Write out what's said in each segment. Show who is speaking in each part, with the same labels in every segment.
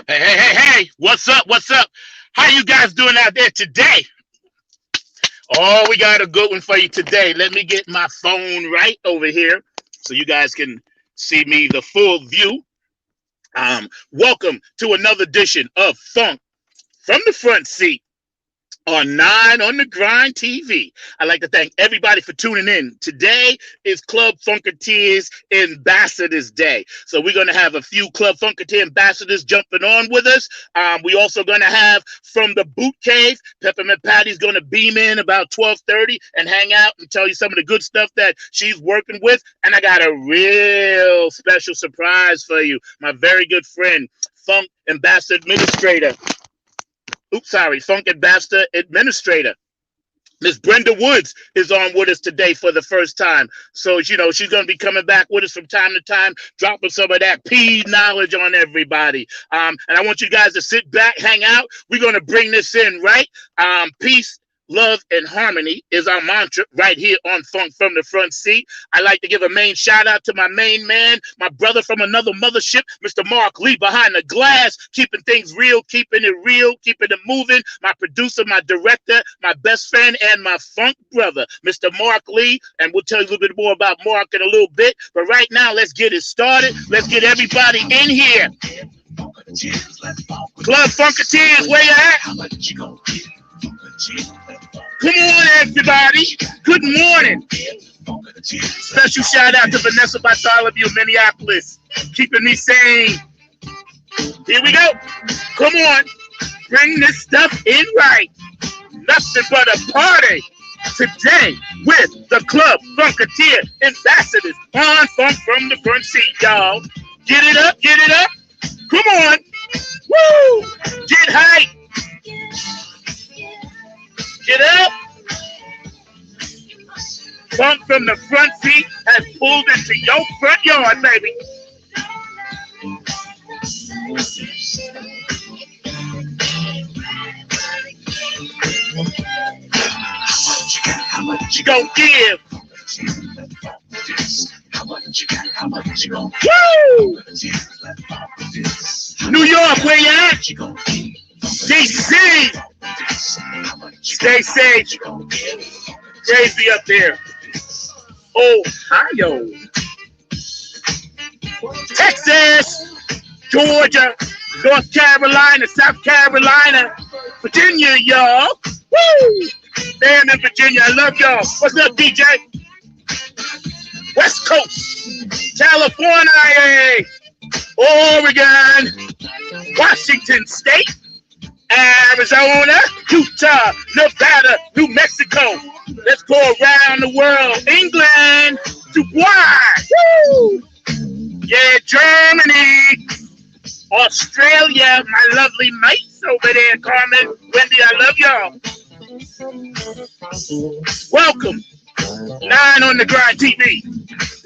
Speaker 1: Hey, what's up? What's up? How you guys doing out there today? Oh, we got a good one for you today. Let me get my phone right over here so you guys can see me the full view. Welcome to another edition of Funk from the Front Seat on 9 on the Grind TV. I'd like to thank everybody for tuning in. Today is Club Funketeers Ambassadors Day. So we're going to have a few Club Funketeer ambassadors jumping on with us. We also going to have from the Boot Cave, Peppermint Patty's going to beam in about 12:30 and hang out and tell you some of the good stuff that she's working with. And I got a real special surprise for you. My very good friend, Funk Ambassador Administrator. Funk Ambassador Administrator. Miss Brenda Woods is on with us today for the first time. So, she's going to be coming back with us from time to time, dropping some of that P knowledge on everybody. And I want you guys to sit back, hang out. We're going to bring this in, right? Peace, love, and harmony is our mantra right here on Funk from the Front Seat. I like to give a main shout out to my main man, my brother from another mothership, Mr. Mark Lee behind the glass, keeping things real, keeping it moving. My producer, my director, my best friend, and my funk brother, Mr. Mark Lee. And we'll tell you a little bit more about Mark in a little bit. But right now, let's get it started. Let's get everybody in here. Club Funketeers, where you at? Come on, everybody. Good morning. Special shout out to Vanessa Bartholomew, Minneapolis, keeping me sane. Here we go. Come on. Bring this stuff in right. Nothing but a party today with the Club Funketeer Ambassadors on Funk from the Front Seat, y'all. Get it up, get it up. Come on. Woo! Get hype. Get up! Funk from the Front Seat has pulled into your front yard, baby. How much you gonna give? Woo! New York, where you at? DC! Stay safe. Crazy up there. Ohio. Texas. Georgia. North Carolina. South Carolina. Virginia, y'all. Woo! Damn in Virginia. I love y'all. What's up, DJ? West Coast. California. Oregon. Washington State. Arizona, Utah, Nevada, New Mexico. Let's go around the world. England, Dubai. Woo! Yeah, Germany, Australia, my lovely mates over there, Carmen, Wendy, I love y'all. Welcome, 9 on the Grind TV.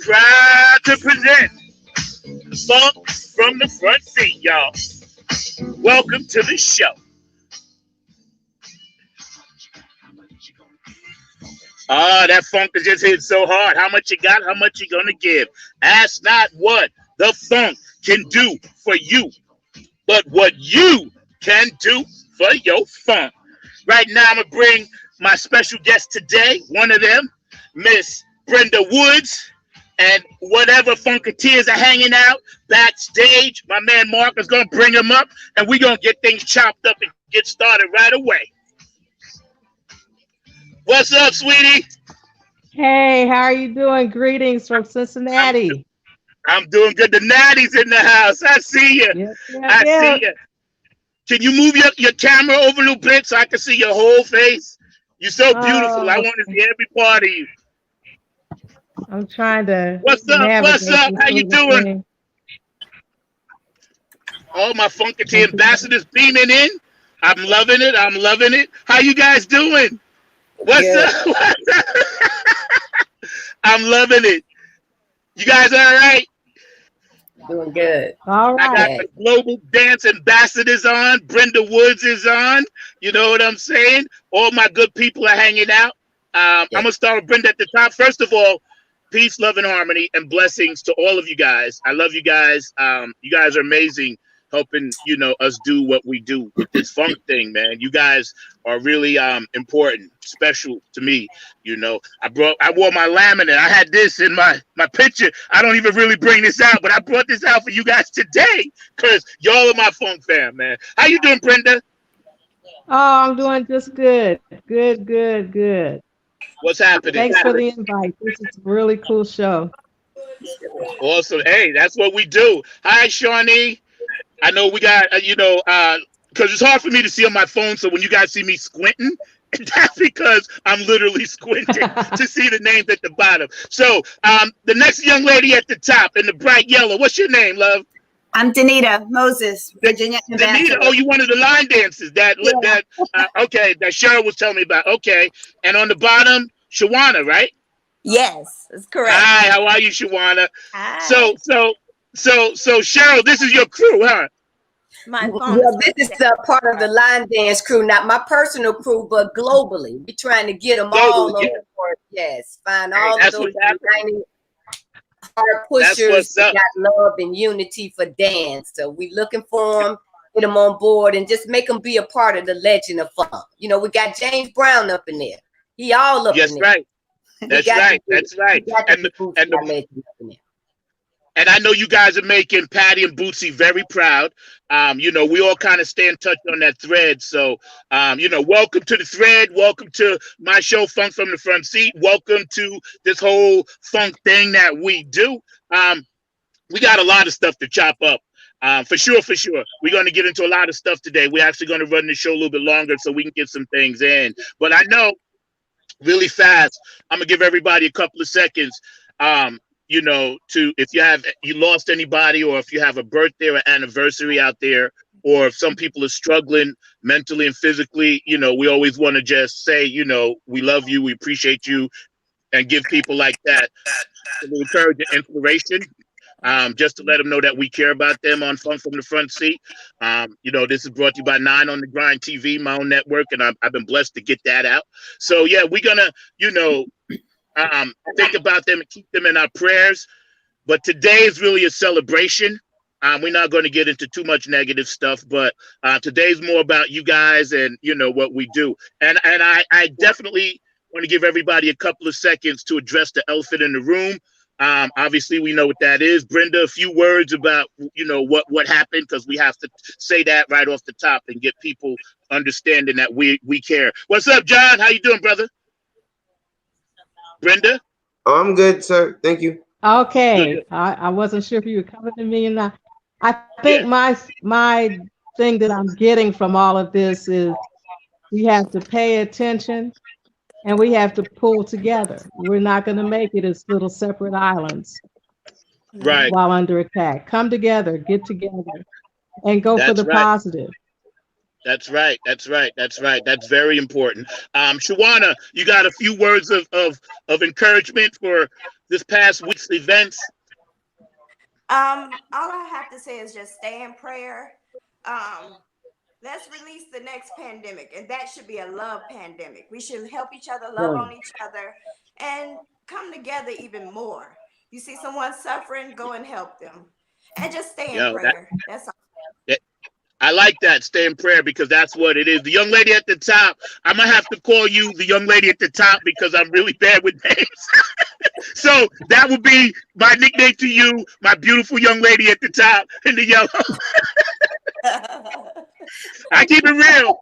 Speaker 1: Proud to present Funk from the Front Seat, y'all. Welcome to the show. That funk is just hit so hard. How much you got? How much you gonna give? Ask not what the funk can do for you, but what you can do for your funk. Right now, I'm gonna bring my special guest today. One of them, Miss Brenda Woods, and whatever Funketeers are hanging out backstage. My man Mark is gonna bring them up, and we're gonna get things chopped up and get started right away. What's up, sweetie?
Speaker 2: Hey, how are you doing? Greetings from Cincinnati.
Speaker 1: I'm doing good. The Natty's in the house. I see you.
Speaker 2: Yep.
Speaker 1: I see you. Can you move your camera over a little bit so I can see your whole face? You're so beautiful. I want to see every part of you.
Speaker 2: I'm trying to.
Speaker 1: What's up? What's up? How you doing? All my Funketeer ambassadors beaming in. I'm loving it. I'm loving it. How you guys doing? What's up? What's up? I'm loving it. You guys all right?
Speaker 3: Doing good.
Speaker 2: All right.
Speaker 1: I got the global dance ambassadors on. Brenda Woods is on. You know what I'm saying? All my good people are hanging out. I'm going to start with Brenda at the top. First of all, peace, love, and harmony, and blessings to all of you guys. I love you guys. You guys are amazing, helping us do what we do with this funk thing, man. You guys are really important, special to me. I wore my laminate. I had this in my picture. I don't even really bring this out, but I brought this out for you guys today because y'all are my funk fam, man. How you doing, Brenda?
Speaker 2: Oh, I'm doing just good. Good.
Speaker 1: What's happening?
Speaker 2: Thanks for the invite. This is a really cool show.
Speaker 1: Awesome. Hey, that's what we do. Hi, Shawnee. I know we got, because it's hard for me to see on my phone. So when you guys see me squinting, that's because I'm literally squinting to see the names at the bottom. So the next young lady at the top in the bright yellow, what's your name, love?
Speaker 4: I'm Danita Moses, Virginia.
Speaker 1: Danita, oh, you one of the line dancers okay, that Cheryl was telling me about. Okay, and on the bottom, Shawana, right?
Speaker 4: Yes, that's correct.
Speaker 1: Hi, how are you, Shawana?
Speaker 4: Hi.
Speaker 1: So Cheryl, this is your crew, huh?
Speaker 3: Well, this is part of the line dance crew, not my personal crew, but globally. We're trying to get them all over. Yes, find all of those tiny hard pushers that got love and unity for dance. So we looking for them, get them on board, and just make them be a part of the legend of funk. We got James Brown up in there. He all up in there.
Speaker 1: That's right. That's right. And I know you guys are making Patty and Bootsy very proud. We all kind of stay in touch on that thread. So, welcome to the thread. Welcome to my show, Funk from the Front Seat. Welcome to this whole funk thing that we do. We got a lot of stuff to chop up. For sure. We're going to get into a lot of stuff today. We're actually going to run the show a little bit longer so we can get some things in. But I know really fast, I'm going to give everybody a couple of seconds. If you lost anybody, or if you have a birthday or anniversary out there, or if some people are struggling mentally and physically, we always want to just say, we love you, we appreciate you, and give people like that a little encouragement, inspiration, just to let them know that we care about them on Funk from the Front Seat. This is brought to you by 9 on the Grind TV, my own network, and I've been blessed to get that out. So yeah, we're gonna, think about them and keep them in our prayers. But today is really a celebration. We're not going to get into too much negative stuff, but today's more about you guys and what we do. And I definitely want to give everybody a couple of seconds to address the elephant in the room. Obviously we know what that is. Brenda, a few words about what happened, because we have to say that right off the top and get people understanding that we care. What's up, John? How you doing, brother? Brenda?
Speaker 5: Oh, I'm good, sir. Thank you.
Speaker 2: Okay. I wasn't sure if you were coming to me or not. I think my thing that I'm getting from all of this is we have to pay attention and we have to pull together. We're not going to make it as little separate islands,
Speaker 1: right,
Speaker 2: while under attack. Come together, get together, and go for the positive.
Speaker 1: That's right. That's very important. Shawana, you got a few words of encouragement for this past week's events?
Speaker 4: All I have to say is just stay in prayer. Let's release the next pandemic, and that should be a love pandemic. We should help each other, love on each other, and come together even more. You see someone suffering, go and help them, and just stay in prayer. That's all.
Speaker 1: I like that. Stay in prayer, because that's what it is. The young lady at the top, I'm going to have to call you the young lady at the top because I'm really bad with names. So that would be my nickname to you, my beautiful young lady at the top in the yellow. I keep it real.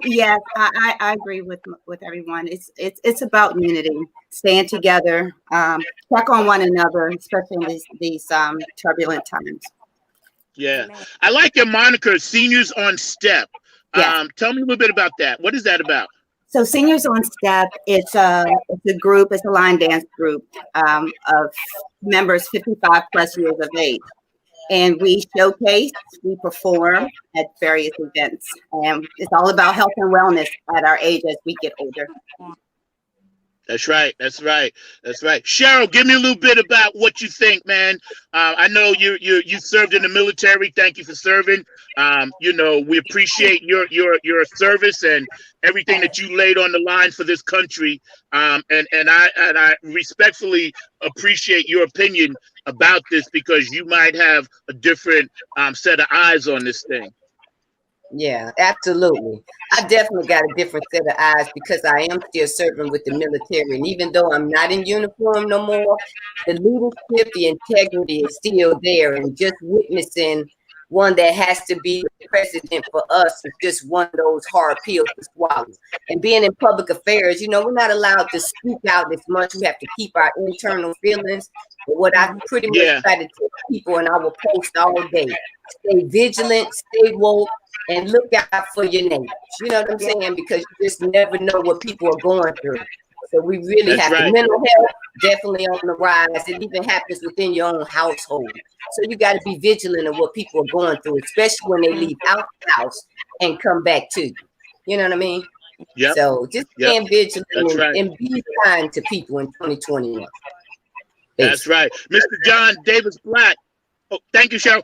Speaker 4: Yes, I agree with everyone. It's about unity, staying together, check on one another, especially in these turbulent times.
Speaker 1: Yeah, I like your moniker, Seniors on Step.
Speaker 4: Yes.
Speaker 1: Tell me a little bit about that. What is that about?
Speaker 4: So Seniors on Step, it's a group, it's a line dance group of members 55 plus years of age. And we showcase, we perform at various events. And it's all about health and wellness at our age as we get older.
Speaker 1: That's right. That's right. That's right. Cheryl, give me a little bit about what you think, man. I know you served in the military. Thank you for serving. We appreciate your service and everything that you laid on the line for this country. And I respectfully appreciate your opinion about this because you might have a different set of eyes on this thing.
Speaker 3: Yeah, absolutely. I definitely got a different set of eyes because I am still serving with the military. And even though I'm not in uniform no more, the leadership, the integrity is still there. And just witnessing one that has to be the president for us is just one of those hard pills to swallow. And being in public affairs, we're not allowed to speak out as much. We have to keep our internal feelings. But what I pretty much try to tell people, and I will post all day, stay vigilant, stay woke, and look out for your neighbors. You know what I'm saying? Because you just never know what people are going through. So we really have to. Mental health definitely on the rise. It even happens within your own household. So you got to be vigilant of what people are going through, especially when they leave out the house and come back to you. You know what I mean?
Speaker 1: Yeah.
Speaker 3: So just stand vigilant and be kind to people in 2021.
Speaker 1: That's right. Mr. John Davis Black. Oh, thank you, Cheryl.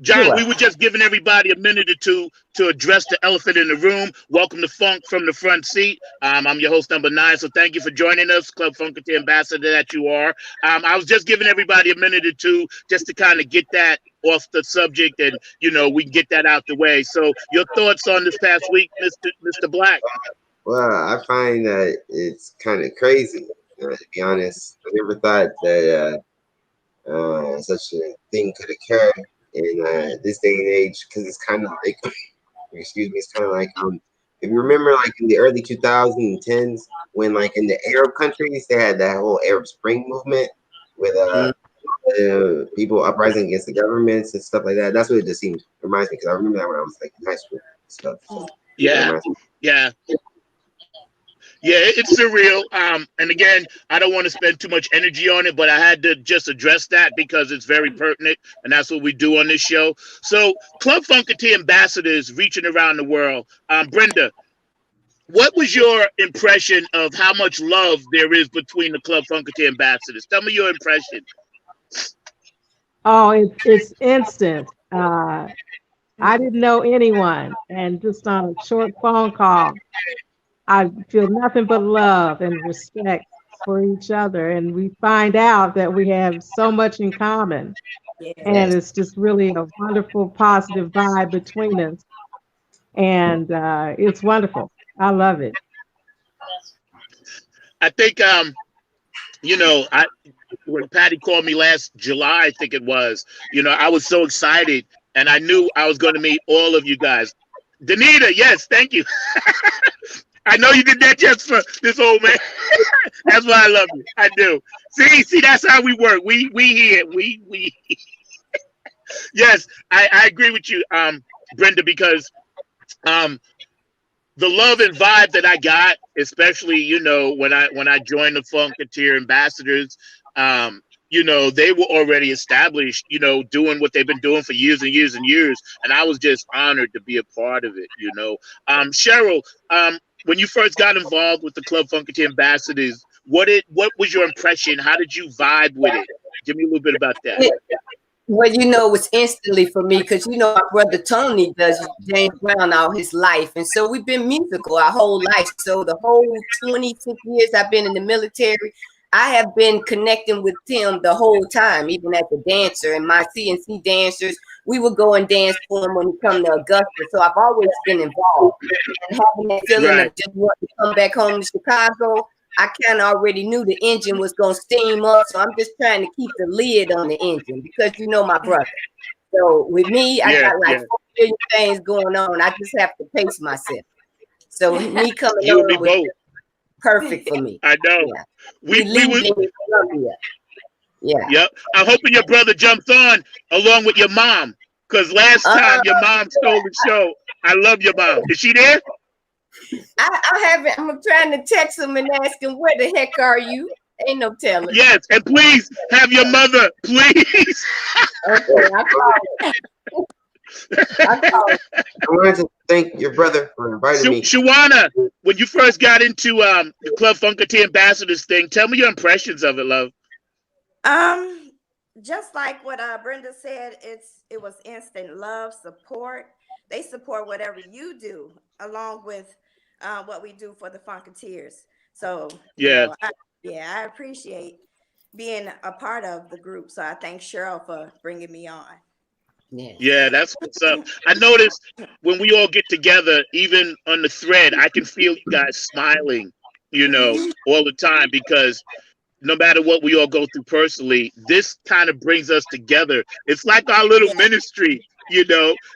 Speaker 1: John, we were just giving everybody a minute or two to address the elephant in the room. Welcome to Funk from the Front Seat. I'm your host, number 9, so thank you for joining us, Club Funketeer ambassador that you are. I was just giving everybody a minute or two just to kind of get that off the subject and, we can get that out the way. So your thoughts on this past week, Mr. Black?
Speaker 5: Well, I find that it's kind of crazy, to be honest. I never thought that such a thing could occur in this day and age, because it's kind of like, it's kind of like, if you remember, like in the early 2010s, when like in the Arab countries, they had that whole Arab Spring movement with people uprising against the governments and stuff like that. That's what it just reminds me, because I remember that when I was like in high school and stuff.
Speaker 1: Yeah, it's surreal. And again, I don't want to spend too much energy on it, but I had to just address that because it's very pertinent, and that's what we do on this show. So, Club Funketeer ambassadors reaching around the world. Brenda, what was your impression of how much love there is between the Club Funketeer ambassadors? Tell me your impression.
Speaker 2: Oh, it's instant. I didn't know anyone, and just on a short phone call, I feel nothing but love and respect for each other. And we find out that we have so much in common. And it's just really a wonderful, positive vibe between us. And it's wonderful. I love it.
Speaker 1: I think, when Patty called me last July, I think it was, I was so excited and I knew I was going to meet all of you guys. Danita, yes, thank you. I know you did that just for this old man. That's why I love you. I do. See, that's how we work. We here. We. Yes, I agree with you, Brenda, because the love and vibe that I got, especially when I joined the Funketeer ambassadors, they were already established, doing what they've been doing for years and years and years, and I was just honored to be a part of it. Cheryl, when you first got involved with the Club Funketeer ambassadors, what was your impression? How did you vibe with it? Give me a little bit about that.
Speaker 3: Well, it was instantly for me because, my brother Tony does James Brown all his life. And so we've been musical our whole life. So the whole 26 years I've been in the military, I have been connecting with Tim the whole time, even as a dancer. And my CNC dancers, we would go and dance for him when he come to Augusta. So I've always been involved. And having that feeling of just wanting to come back home to Chicago, I kind of already knew the engine was going to steam up. So I'm just trying to keep the lid on the engine because my brother. So with me, I got like 4 million things going on. I just have to pace myself. So me coming over was perfect for me.
Speaker 1: I know.
Speaker 3: Yeah.
Speaker 1: We
Speaker 3: Columbia. Yeah.
Speaker 1: Yep. I'm hoping your brother jumps on along with your mom. Because last time your mom stole the show. I love your mom. Is she there?
Speaker 3: I haven't. I'm trying to text him and ask him, where the heck are you? Ain't no telling.
Speaker 1: Yes, and please have your mother, please.
Speaker 3: Okay, I call
Speaker 5: I wanted to thank your brother for inviting me.
Speaker 1: Shawana, when you first got into the Club Funketeer Ambassadors thing, tell me your impressions of it, love.
Speaker 4: Just like what Brenda said, it was instant love, support. They support whatever you do, along with what we do for the Funketeers. So
Speaker 1: yeah,
Speaker 4: I appreciate being a part of the group. So I thank Cheryl for bringing me on.
Speaker 1: Yeah, that's what's up. I noticed when we all get together, even on the thread, I can feel you guys smiling, all the time, because no matter what we all go through personally, this kind of brings us together. It's like our little ministry,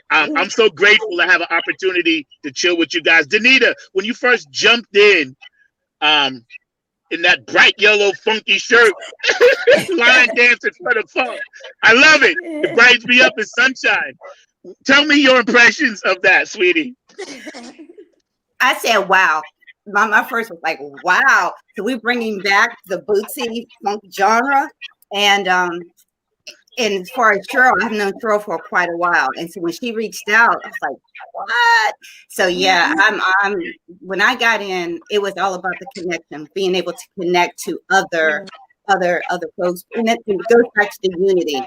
Speaker 1: I'm so grateful to have an opportunity to chill with you guys. Danita, when you first jumped in that bright yellow funky shirt, line dance in front of funk, I love it. It brightens me up in sunshine. Tell me your impressions of that, sweetie.
Speaker 6: I said, wow. My first was like, wow. So we're bringing back the bootsy funk genre. And as far as Cheryl, I've known Cheryl for quite a while. And so when she reached out, I was like, what? So yeah, I'm when I got in, it was all about the connection, being able to connect to other folks. And it goes back to the unity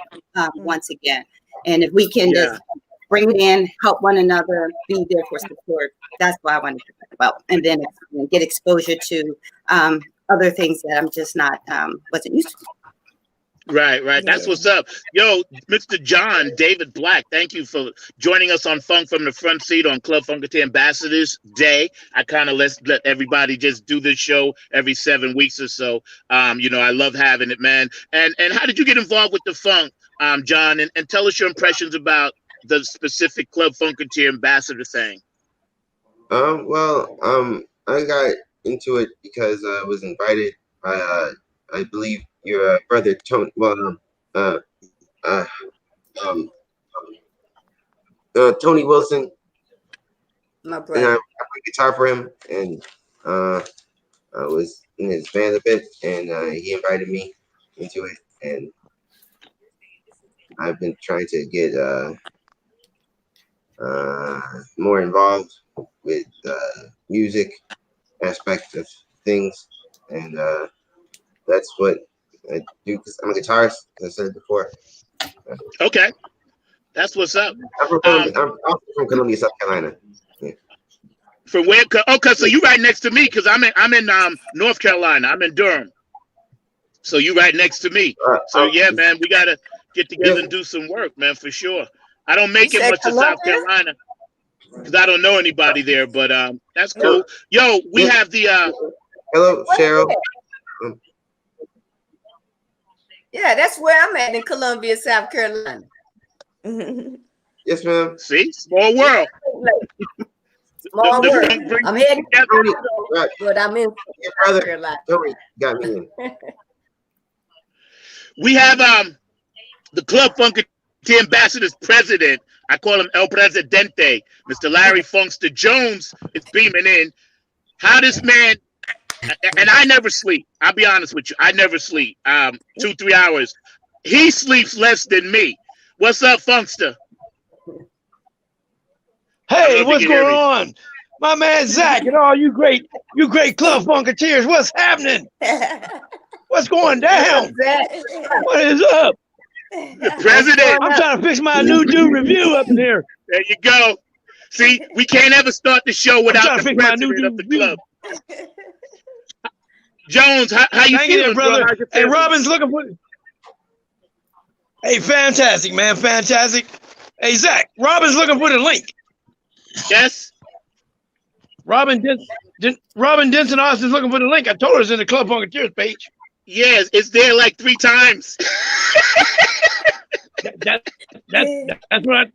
Speaker 6: once again. And if we can just bring it in, help one another, be there for support. That's what I wanted to talk about. And then get exposure to other things that I'm just not, wasn't used to.
Speaker 1: Right. That's what's up. Yo, Mr. John David Black, thank you for joining us on Funk from the Front Seat on Club Funketeer Ambassadors Day. I kind of let everybody just do this show every 7 weeks or so. I love having it, man. And how did you get involved with the funk, John? And tell us your impressions about the specific Club Funketeer Ambassador thing.
Speaker 5: I got into it because I was invited by I believe your brother Tony. Tony Wilson.
Speaker 3: My
Speaker 5: And I
Speaker 3: brother.
Speaker 5: played guitar for him, and I was in his band a bit, and he invited me into it, and I've been trying to get more involved with music aspect of things, and that's what I do because I'm a guitarist, as I said before.
Speaker 1: Okay, that's what's up.
Speaker 5: I'm from Columbia, South Carolina. Yeah.
Speaker 1: From where? Okay, so you right next to me because I'm in North Carolina. I'm in Durham. So you right next to me. So yeah, man, we gotta get together and do some work, man, for sure. I don't make it much to South Carolina because I don't know anybody there, but that's cool. Yo, we have the
Speaker 5: hello, Cheryl.
Speaker 3: Yeah, that's where I'm at in Columbia, South Carolina.
Speaker 5: Yes, ma'am.
Speaker 1: See, small world.
Speaker 3: Small world. I'm heading
Speaker 5: Tony,
Speaker 3: but I'm in South Carolina.
Speaker 5: Tony got me in.
Speaker 1: We have the Club Funketeer Ambassadors president. I call him El Presidente. Mr. Larry Funkster Jones is beaming in. How this man, and I never sleep. I'll be honest with you. I never sleep. 2-3 hours. He sleeps less than me. What's up, Funkster?
Speaker 7: Hey, what's going on? My man Zach and all you great Club Funketeers. What's happening? What's going down? What is up?
Speaker 1: The president.
Speaker 7: I'm trying to fix my new review up in here.
Speaker 1: There you go. See, we can't ever start the show without the president of the club. Jones, how you feeling,
Speaker 7: brother?
Speaker 1: Bro?
Speaker 7: Hey, Robin's looking for you. Hey, fantastic, man, fantastic. Hey, Zach, Robin's looking for the link.
Speaker 1: Yes.
Speaker 7: Robin Denson Austin's looking for the link. I told her it's in the Club Funketeers page.
Speaker 1: Yes, it's there like 3 times.
Speaker 7: That's what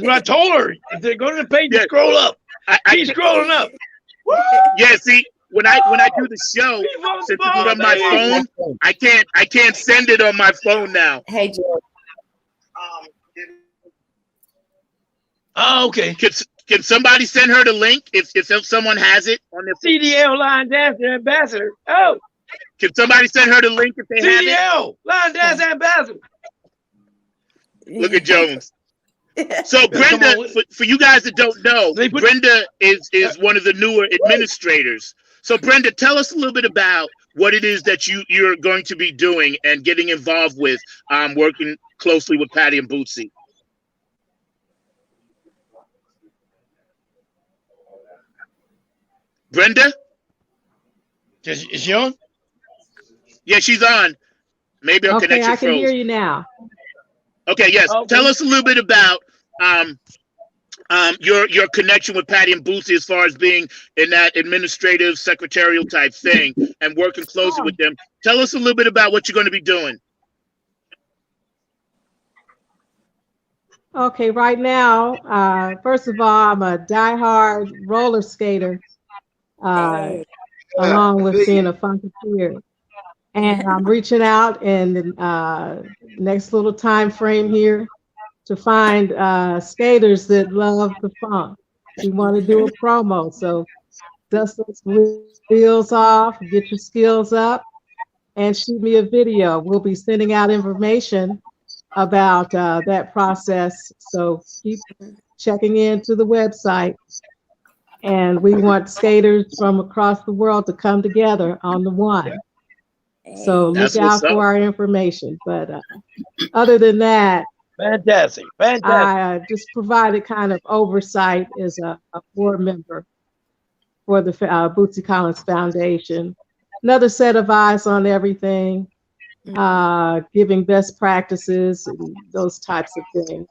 Speaker 7: I told her. Go to the page and scroll up. Keep scrolling up.
Speaker 1: Yeah, see, when I do the show, since it's on my phone, I can't send it on my phone now.
Speaker 3: Hey, George.
Speaker 7: Oh, okay.
Speaker 1: Can somebody send her the link if someone has it on their
Speaker 7: CDL Line Dancer Ambassador. Oh.
Speaker 1: Can somebody send her the link if they have it?
Speaker 7: CDL Line Dance Ambassador.
Speaker 1: Look at Jones. So Brenda, for you guys that don't know, Brenda is one of the newer administrators. So Brenda, tell us a little bit about what it is that you're going to be doing and getting involved with, working closely with Patty and Bootsy. Brenda?
Speaker 7: Is she on?
Speaker 1: Yeah, she's on. Maybe her connection froze.
Speaker 2: I can hear you now.
Speaker 1: Okay, yes. Okay. Tell us a little bit about your connection with Patty and Bootsy as far as being in that administrative secretarial type thing and working closely with them. Tell us a little bit about what you're going to be doing.
Speaker 2: Okay, right now, first of all, I'm a diehard roller skater, along with being a funketeer. And I'm reaching out in the next little time frame here to find skaters that love the funk. We want to do a promo, so dust those wheels off, get your skills up, and shoot me a video. We'll be sending out information about that process, so keep checking into the website. And we want skaters from across the world to come together on the one. So look out for our information. But other than that,
Speaker 7: fantastic.
Speaker 2: I just provided kind of oversight as a board member for the Bootsy Collins Foundation. Another set of eyes on everything, giving best practices, and those types of things.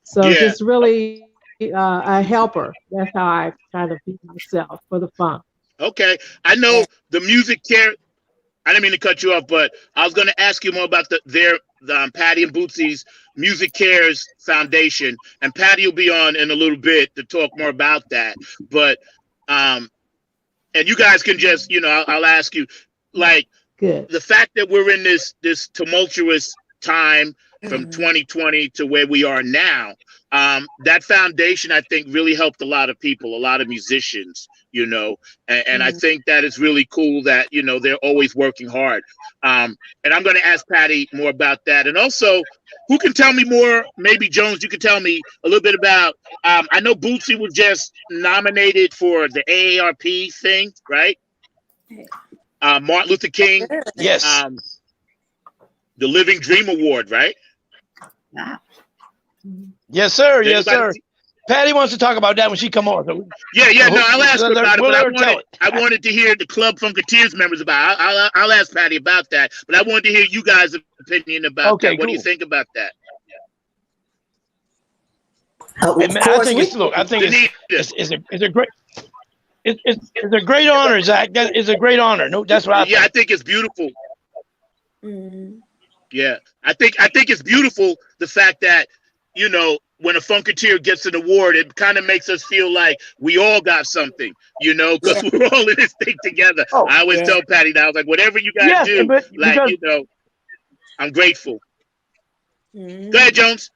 Speaker 2: So just really a helper. That's how I kind of view myself for the fun.
Speaker 1: Okay. I know the music care. I didn't mean to cut you off, but I was going to ask you more about their Patty and Bootsy's Music Cares Foundation, and Patty will be on in a little bit to talk more about that. But and you guys can just, I'll ask you, like, the fact that we're in this tumultuous time from 2020 to where we are now, that foundation, I think, really helped a lot of people, a lot of musicians, and I think that is really cool that, they're always working hard. And I'm going to ask Patty more about that. And also, who can tell me more? Maybe Jones, you can tell me a little bit about, I know Bootsy was just nominated for the AARP thing, right? Martin Luther King.
Speaker 7: Yes.
Speaker 1: The Living Dream Award, right?
Speaker 7: Yes, sir. Yes, sir. Patty wants to talk about that when she come on. So
Speaker 1: no, I'll ask her about it. But I wanted to hear the Club Funketeers members about it. I'll ask Patty about that. But I wanted to hear you guys' opinion about that. What do you think about that?
Speaker 7: I think it's a great. It's a great honor, Zach. That is a great honor. No, that's what I think.
Speaker 1: Yeah, I think it's beautiful. Yeah, I think it's beautiful, the fact that, when a Funketeer gets an award, it kind of makes us feel like we all got something, because we're all in this thing together. I always tell Patty that, I was like, whatever you guys do, I'm grateful. Go ahead, Jones.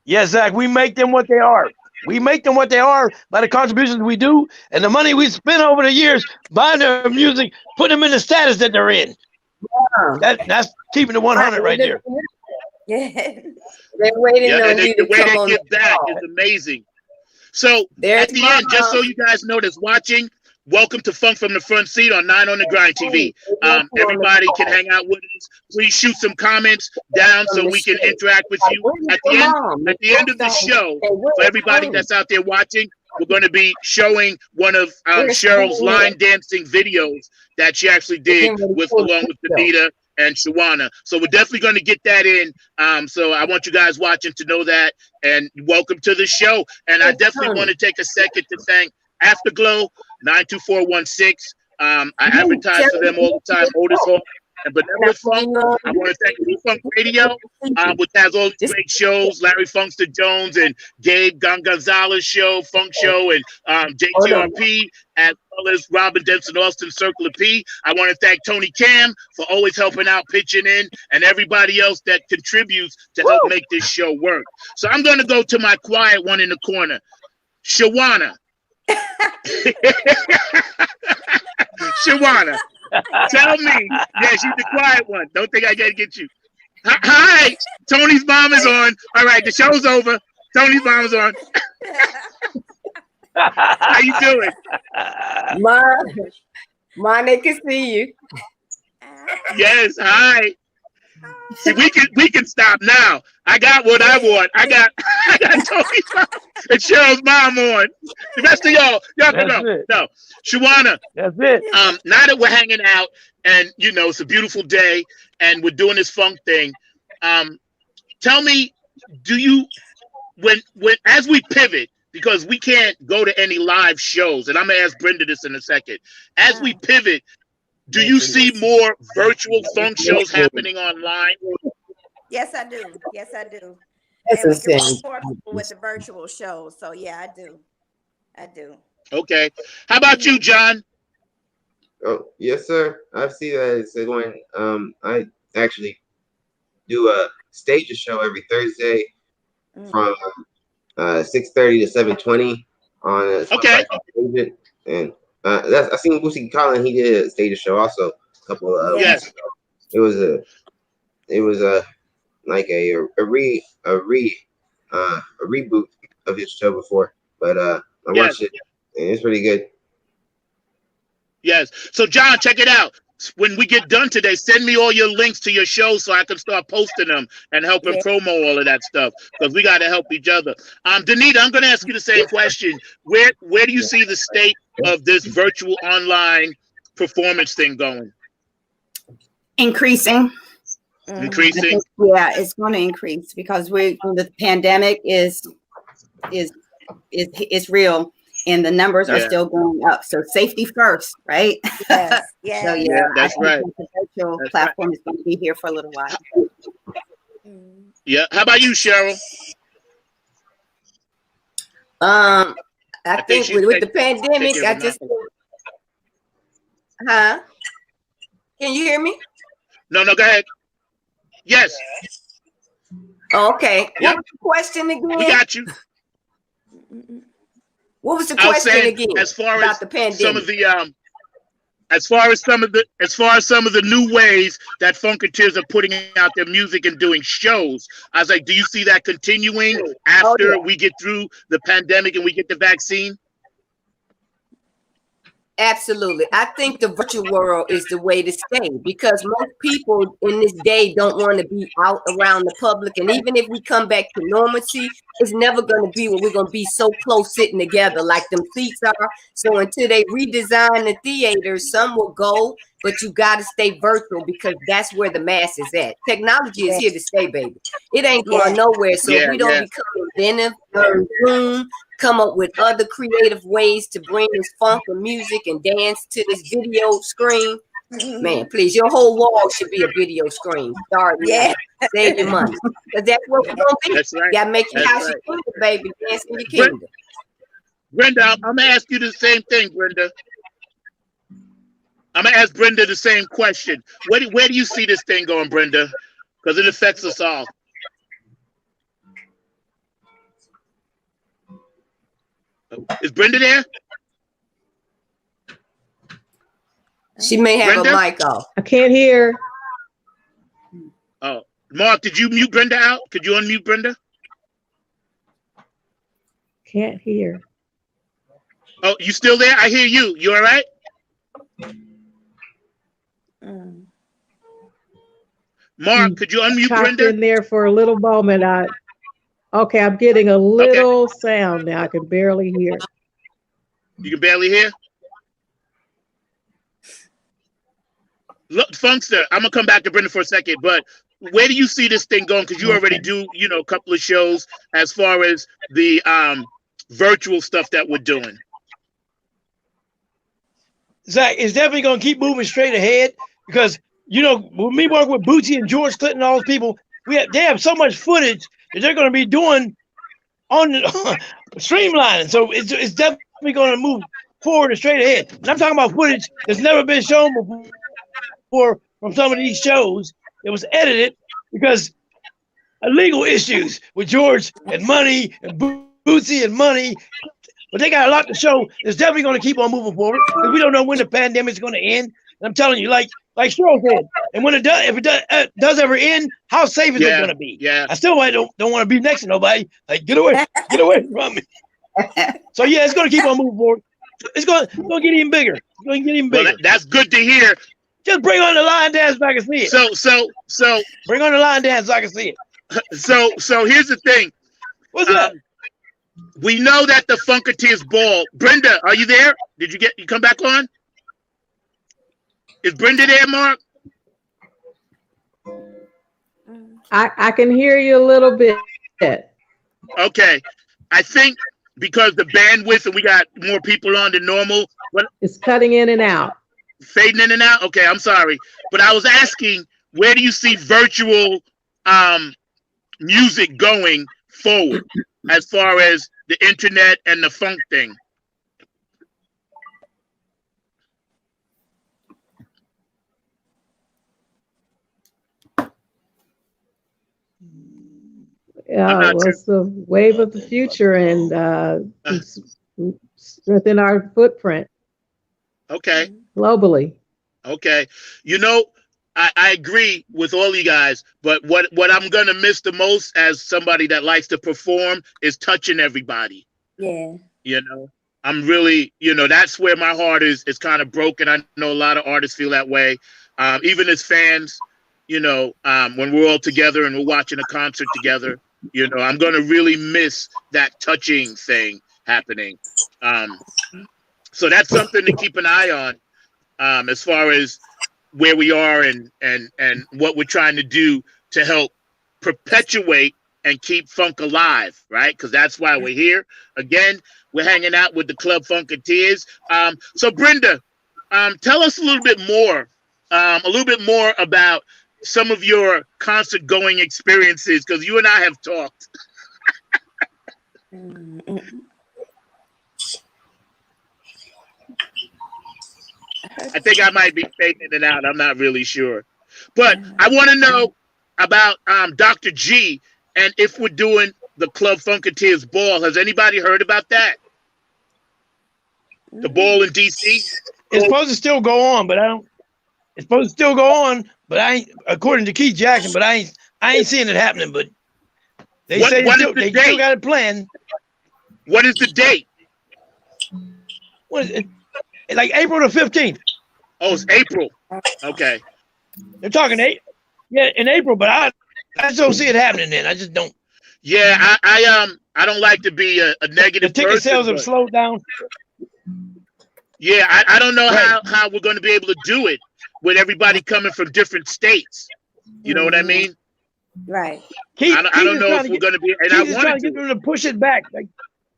Speaker 7: Yes, Zach, we make them what they are. We make them what they are by the contributions we do and the money we spend over the years buying their music, putting them in the status that they're in. That's keeping the 100 right there.
Speaker 3: Yeah. They're waiting on you to come on.
Speaker 1: The way they give back is amazing. So at the end, just so you guys know that's watching, welcome to Funk from the Front Seat on 9 on the Grind TV. Everybody can hang out with us. Please shoot some comments down so we can interact with you. At the end of the show, for everybody that's out there watching, we're going to be showing one of Cheryl's line dancing videos that she actually did along with Danita and Shawana. So we're definitely going to get that in. So I want you guys watching to know that. And welcome to the show. And I definitely want to take a second to thank Afterglow 92416. I advertise for them all the time. Otis Hall and Benevolent Funk. I want to thank New Funk Radio, which has all these great shows. Larry Funkster Jones and Gabe Gonzalez show, Funk Show, and JTRP, as well as Robin Denson Austin, Circle of P. I want to thank Tony Cam for always helping out, pitching in, and everybody else that contributes to help make this show work. So I'm going to go to my quiet one in the corner, Shawana. Shawana, tell me. Yeah, she's the quiet one. Don't think I gotta get you. Hi, Tony's mom is on. All right, the show's over. Tony's mom's on. How you doing?
Speaker 3: Mine, they can see you.
Speaker 1: Yes, hi. See, we can stop now. I got what I want. I got Tony's mom and Cheryl's mom on. The rest of y'all can know. No, Shawana.
Speaker 7: That's it.
Speaker 1: Now that we're hanging out and it's a beautiful day and we're doing this funk thing, tell me, do you when as we pivot, because we can't go to any live shows, and I'm gonna ask Brenda this in a second. As we pivot, do you see more virtual funk shows happening online?
Speaker 4: Yes, I do. Yes, I do.
Speaker 3: That's
Speaker 4: And we can
Speaker 3: insane.
Speaker 4: support people with the virtual shows. So yeah, I do. I do.
Speaker 1: Okay. How about you, John?
Speaker 5: Oh, yes, sir. I've seen that it's going. I actually do a stage show every Thursday from 6:30 to 7:20 on a
Speaker 1: Okay.
Speaker 5: Agent. And I seen Bootsy Collins. He did a stage show also a couple of
Speaker 1: Yes.
Speaker 5: weeks ago. It was a like a reboot of his show before, but I watched it and it's pretty good.
Speaker 1: Yes. So, John, check it out. When we get done today, send me all your links to your shows so I can start posting them and helping promo all of that stuff, because we got to help each other. Danita, I'm going to ask you the same question. Where do you see the state of this virtual online performance thing going?
Speaker 6: Increasing.
Speaker 1: Increasing?
Speaker 6: Yeah, it's going to increase because the pandemic is real. And the numbers are still going up. So safety first, right?
Speaker 4: Yes. Yes.
Speaker 6: So yeah,
Speaker 1: that's right.
Speaker 6: The virtual platform is going to be here for a little while.
Speaker 1: Yeah. How about you, Cheryl?
Speaker 3: I think with the pandemic, I just Can you hear me?
Speaker 1: No, go ahead. Yes.
Speaker 3: Okay.
Speaker 1: Yep.
Speaker 3: What was the question again?
Speaker 1: We got you.
Speaker 3: What was the
Speaker 1: I was
Speaker 3: question
Speaker 1: saying,
Speaker 3: again?
Speaker 1: as far
Speaker 3: about
Speaker 1: as
Speaker 3: the pandemic?
Speaker 1: some of the as far as some of the new ways that Funketeers are putting out their music and doing shows, I was like, do you see that continuing after we get through the pandemic and we get the vaccine?
Speaker 3: Absolutely. I think the virtual world is the way to stay, because most people in this day don't want to be out around the public. And even if we come back to normalcy, it's never going to be where we're going to be so close sitting together like them seats are. So until they redesign the theaters, some will go, but you got to stay virtual because that's where the mass is at. Technology is here to stay, baby. It ain't going nowhere. So if we don't become inventive, learn room, come up with other creative ways to bring this funk and music and dance to this video screen, man, please, your whole wall should be a video screen. Save your money, because that's what we're gonna be.
Speaker 1: That's right.
Speaker 3: You gotta make your house your kingdom, baby. Dance in your kingdom.
Speaker 1: Brenda, I'm gonna ask you the same thing, Brenda. I'm gonna ask Brenda the same question. Where do you see this thing going, Brenda? Because it affects us all. Is Brenda there?
Speaker 3: She may have
Speaker 1: Brenda?
Speaker 3: a mic off.
Speaker 2: I can't hear.
Speaker 1: Oh, Mark, did you mute Brenda out? Could you unmute Brenda?
Speaker 2: Can't hear.
Speaker 1: Oh, you still there? I hear you. You all right? Mark, could you unmute
Speaker 2: Chopped
Speaker 1: Brenda?
Speaker 2: in there for a little moment. Okay, I'm getting a little sound now. I can barely hear.
Speaker 1: You can barely hear? Look, Funkster, I'm gonna come back to Brenda for a second, but where do you see this thing going? Because you already do, a couple of shows as far as the virtual stuff that we're doing.
Speaker 7: Zach, it's definitely going to keep moving straight ahead because, when we work with Bootsy and George Clinton and all those people, they have so much footage that they're going to be doing on streamlining. So it's definitely going to move forward and straight ahead. And I'm talking about footage that's never been shown before from some of these shows. It was edited because of legal issues with George and money and Bootsy and money. But they got a lot to show. It's definitely going to keep on moving forward because we don't know when the pandemic is going to end. And I'm telling you, like like Cheryl said. And when it does, if it does ever end, how safe is it going to be?
Speaker 1: Yeah.
Speaker 7: I still don't want to be next to nobody. Like, get away from me. So yeah, it's going to keep on moving forward. It's going to get even bigger. It's going to get even bigger.
Speaker 1: Well, that's good to hear.
Speaker 7: Just bring on the line dance so I can see it.
Speaker 1: So
Speaker 7: bring on the line dance so I can see it.
Speaker 1: So here's the thing.
Speaker 7: What's up?
Speaker 1: We know that the Funketeers ball. Brenda, are you there? Did you come back on? Is Brenda there, Mark?
Speaker 2: I can hear you a little bit.
Speaker 1: Okay. I think because the bandwidth and we got more people on than normal.
Speaker 2: It's cutting in and out.
Speaker 1: Fading in and out? Okay, I'm sorry. But I was asking, where do you see virtual music going forward as far as the internet and the funk thing?
Speaker 2: It's the wave of the future and strengthen our footprint.
Speaker 1: Okay.
Speaker 2: Globally.
Speaker 1: Okay. You know, I agree with all you guys, but what I'm going to miss the most as somebody that likes to perform is touching everybody.
Speaker 4: Yeah.
Speaker 1: You know, I'm really, that's where my heart is kind of broken. I know a lot of artists feel that way. Even as fans, when we're all together and we're watching a concert together, I'm going to really miss that touching thing happening. So that's something to keep an eye on as far as where we are and what we're trying to do to help perpetuate and keep funk alive, right? Because that's why we're here. Again, we're hanging out with the Club Funketeers. So Brenda, tell us a little bit more about some of your concert going experiences, because you and I have talked. I think I might be fading it out. I'm not really sure. But I want to know about Dr. G and if we're doing the Club Funketeers ball. Has anybody heard about that? The ball in DC?
Speaker 7: It's supposed to still go on, but it's supposed to still go on, but I ain't, according to Keith Jackson, but I ain't seeing it happening, but they say they still got it planned.
Speaker 1: What is the date?
Speaker 7: What is it? Like April the 15th.
Speaker 1: Oh, it's April. Okay.
Speaker 7: They're talking in April, but I just don't see it happening then. I just don't.
Speaker 1: Yeah, I don't like to be a negative.
Speaker 7: The ticket sales have slowed down.
Speaker 1: Yeah, I don't know how we're going to be able to do it with everybody coming from different states. You know what I mean?
Speaker 4: Right.
Speaker 1: I don't know if we're going to be. And I want to
Speaker 7: get them to push it back.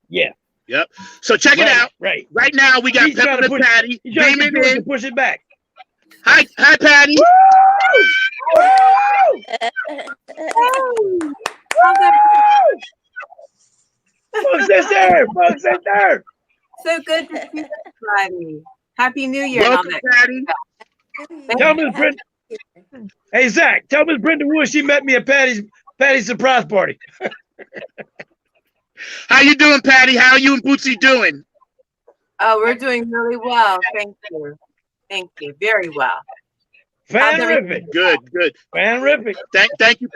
Speaker 7: Yeah.
Speaker 1: Yep. So check it out.
Speaker 7: Right.
Speaker 1: Right now we got Peppermint Patty.
Speaker 7: He's trying to get to push it back.
Speaker 1: Hi, Patty.
Speaker 7: Funk sister.
Speaker 6: So good to see you, Patty. Happy New Year.
Speaker 1: Welcome, Patty.
Speaker 7: Tell Miss Brenda. Hey Zach, tell Miss Brenda Wood she met me at Patty's surprise party.
Speaker 1: How you doing, Patty? How are you and Bootsy doing?
Speaker 8: Oh, we're doing really well. Thank you. Thank you. Very well.
Speaker 7: Fanrific.
Speaker 1: Good.
Speaker 7: Fanrific.
Speaker 1: Thank you.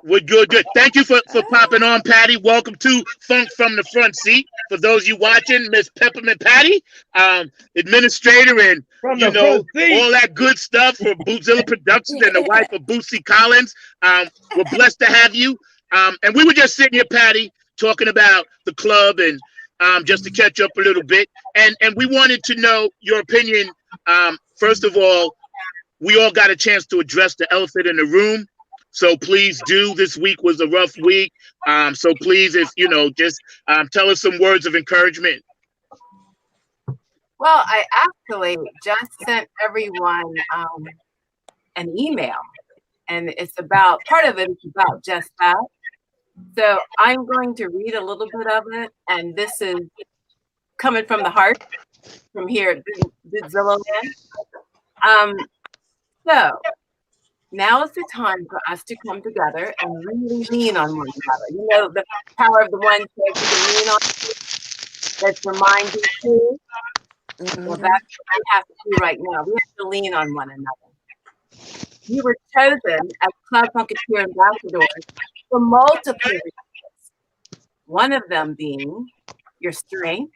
Speaker 1: We're good. Thank you for popping on, Patty. Welcome to Funk from the Front Seat. For those you watching, Miss Peppermint Patty, administrator and all that good stuff for Bootzilla Productions and the wife of Bootsy Collins. We're blessed to have you. And we were just sitting here, Patty, talking about the club and just to catch up a little bit. And we wanted to know your opinion. First of all, we all got a chance to address the elephant in the room. So please do. This week was a rough week. So please, if just tell us some words of encouragement.
Speaker 8: Well, I actually just sent everyone an email, and part of it is about just that. So I'm going to read a little bit of it, and this is coming from the heart, from here at Bootzilla Land. So now is the time for us to come together and really lean on one another. The power of the one that you can lean on. Let's remind you too. Well, that's what we have to do right now. We have to lean on one another. You were chosen as Club Funketeer ambassadors for multiple reasons. One of them being your strength.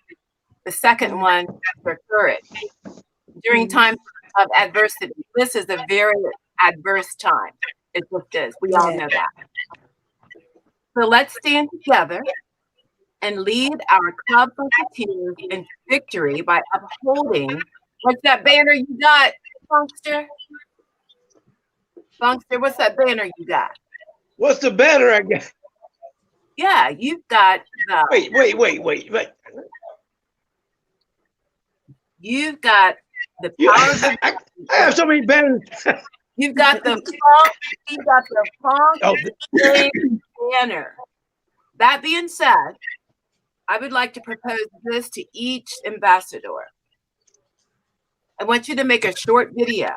Speaker 8: The second one, your courage. During times of adversity, this is a very adverse time. It just is. We all know that. So let's stand together and lead our Club Funketeers in victory by upholding. What's that banner you got, Funkster? Funkster, what's that banner you got?
Speaker 7: What's the banner I got?
Speaker 8: Yeah, you've got the.
Speaker 7: Wait.
Speaker 8: You've got the power of the.
Speaker 7: I have so many banners.
Speaker 8: You've got the funk. You've got the funk banner. That being said, I would like to propose this to each ambassador. I want you to make a short video,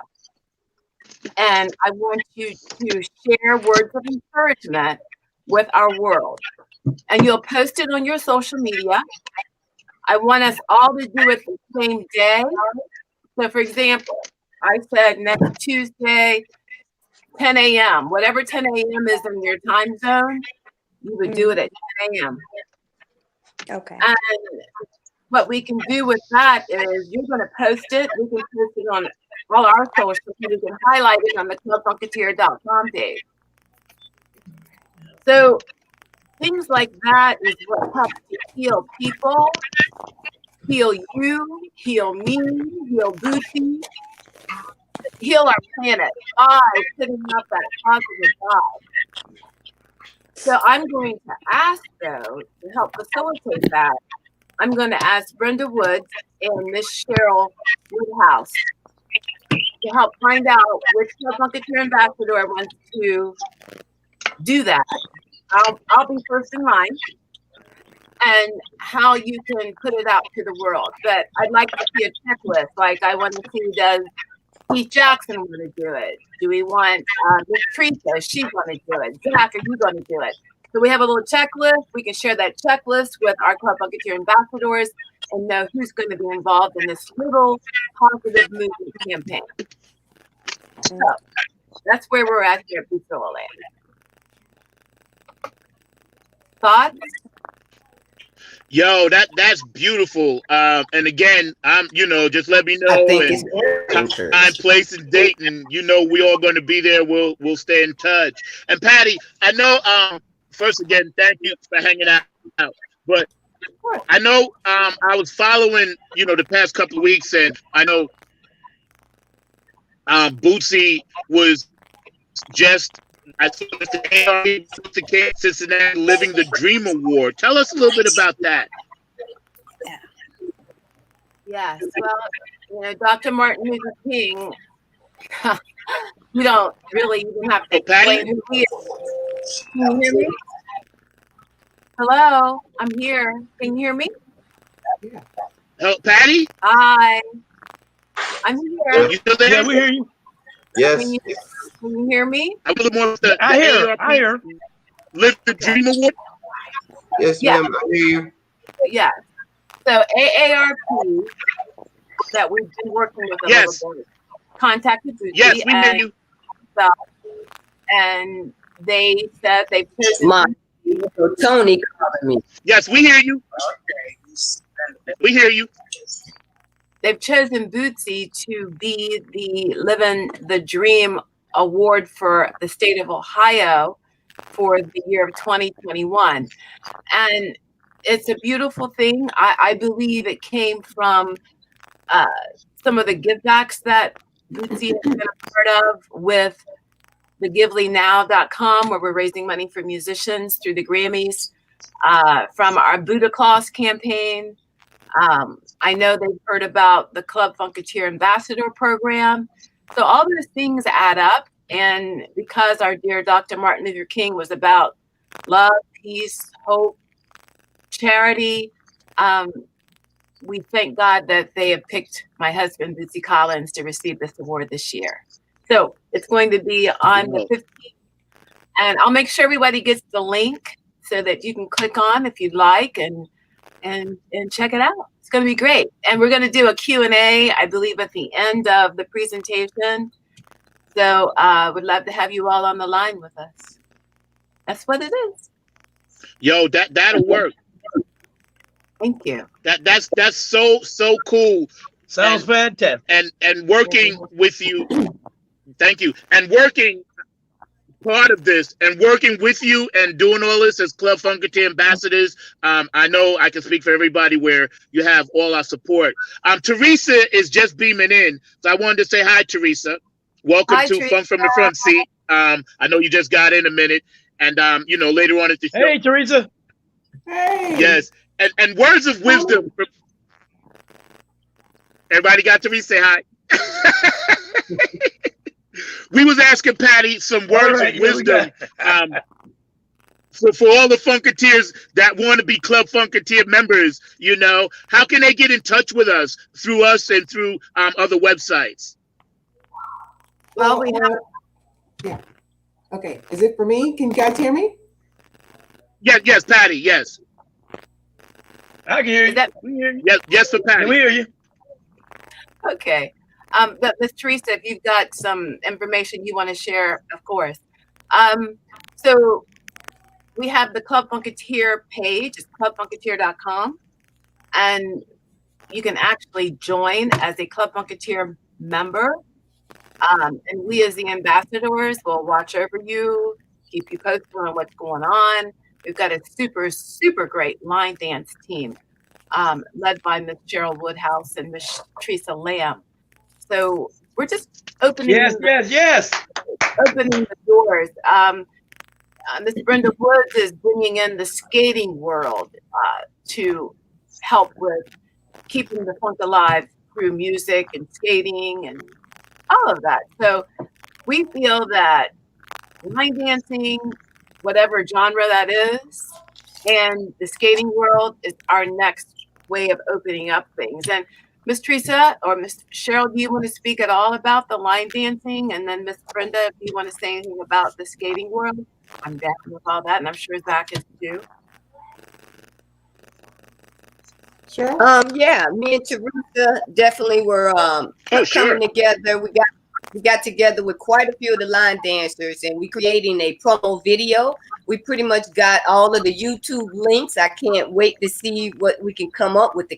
Speaker 8: and I want you to share words of encouragement with our world. And you'll post it on your social media. I want us all to do it the same day. So, for example, I said next Tuesday, 10 a.m. Whatever 10 a.m. is in your time zone, you would do it at 10 a.m.
Speaker 9: Okay.
Speaker 8: And what we can do with that is you're going to post it. We can post it on all our socials. We can highlight it on the clubfunketeer.com page. So things like that is what helps to heal people, heal you, heal me, heal Bootsy, heal our planet by putting up that positive vibe. So I'm going to ask, though, to help facilitate that, I'm going to ask Brenda Woods and Miss Cheryl Woodhouse to help find out which Club Funketeer ambassador wants to do that. I'll be first in line, and how you can put it out to the world. But I'd like to see a checklist. Like, I want to see, does Keith Jackson want to do it? Do we want Miss Teresa? She's going to do it. Zach, are you going to do it? So we have a little checklist. We can share that checklist with our Club Funketeer ambassadors and know who's going to be involved in this little positive movement campaign. So that's where we're at here at Bootsville Land. Thoughts?
Speaker 1: Yo, that's beautiful. And again, just let me know.
Speaker 3: I think
Speaker 1: and time, place, and date, and we all going to be there. We'll stay in touch. And Patty, I know. First, again, thank you for hanging out. But I know I was following, the past couple of weeks, and I know Bootsy was just. I saw the Cincinnati Living the Dream Award. Tell us a little bit about that.
Speaker 8: Yes, well, Dr. Martin Luther King, you don't really even have to explain who he is. Can you hear me? Hello, I'm here. Can you hear me?
Speaker 1: Oh, Patty?
Speaker 8: Hi. I'm here.
Speaker 1: Are you still there?
Speaker 7: Yeah, we hear you.
Speaker 5: Yes.
Speaker 8: Can you hear me?
Speaker 1: I was more of the
Speaker 7: I hear.
Speaker 1: Live the Dream Award.
Speaker 5: Yes, ma'am. I hear you.
Speaker 8: Yes. So AARP that we've been working with a little bit contacted Bootsy.
Speaker 1: Yes, we hear you.
Speaker 8: And they said they've
Speaker 3: Tony calling me.
Speaker 1: Yes, we hear you. We hear you.
Speaker 8: They've chosen Bootsy to be the Living the Dream Award for the state of Ohio for the year of 2021. And it's a beautiful thing. I believe it came from some of the give backs that Bootsy has been a part of with the GiveLyNow.com, where we're raising money for musicians through the Grammys, from our Buddha Claus campaign. I know they've heard about the Club Funketeer Ambassador Program. So all those things add up. And because our dear Dr. Martin Luther King was about love, peace, hope, charity, we thank God that they have picked my husband, Bootsy Collins, to receive this award this year. So it's going to be on the 15th. And I'll make sure everybody gets the link so that you can click on if you'd like. And and check it out. It's going to be great. And we're going to do a Q&A, I believe, at the end of the presentation. So would love to have you all on the line with us. That's what it is.
Speaker 1: Yo, that'll work.
Speaker 8: Thank you.
Speaker 1: That's so cool.
Speaker 7: Sounds fantastic.
Speaker 1: And working with you. Thank you. And working part of this and working with you and doing all this as Club Funketeer ambassadors. I know I can speak for everybody where you have all our support. Teresa is just beaming in. So I wanted to say hi, Teresa. Welcome to
Speaker 8: Teresa.
Speaker 1: Fun from the Front Seat. I know you just got in a minute. And, you know, later on at the show.
Speaker 7: Hey, Teresa.
Speaker 10: Hey.
Speaker 1: Yes. And words of wisdom. Everybody got Teresa? Say hi. We was asking Patty some words of wisdom for all the Funketeers that want to be Club Funketeer members. You know, how can they get in touch with us through us and through other websites?
Speaker 8: Well, we have.
Speaker 10: Yeah. Okay. Is it for me? Can you guys hear me?
Speaker 1: Yes, Patty. Yes.
Speaker 7: I can hear you.
Speaker 1: Yes, for Patty.
Speaker 7: We hear you.
Speaker 8: Okay. But Ms. Teresa, if you've got some information you want to share, of course. So we have the Club Funketeer page. It's clubfunketeer.com. And you can actually join as a Club Funketeer member. And we as the ambassadors will watch over you, keep you posted on what's going on. We've got a super, super great line dance team led by Miss Cheryl Woodhouse and Miss Teresa Lamb. So we're just opening opening the doors. Miss Brenda Woods is bringing in the skating world to help with keeping the funk alive through music and skating and all of that. So we feel that line dancing, whatever genre that is, and the skating world is our next way of opening up things. And Miss Teresa or Miss Cheryl, do you want to speak at all about the line dancing? And then Miss Brenda, if you want to say anything about the skating world, I'm down with all that, and I'm sure Zach is too.
Speaker 3: Sure. Yeah, me and Teresa definitely were coming together. We got together with quite a few of the line dancers, and we creating a promo video. We pretty much got all of the YouTube links. I can't wait to see what we can come up with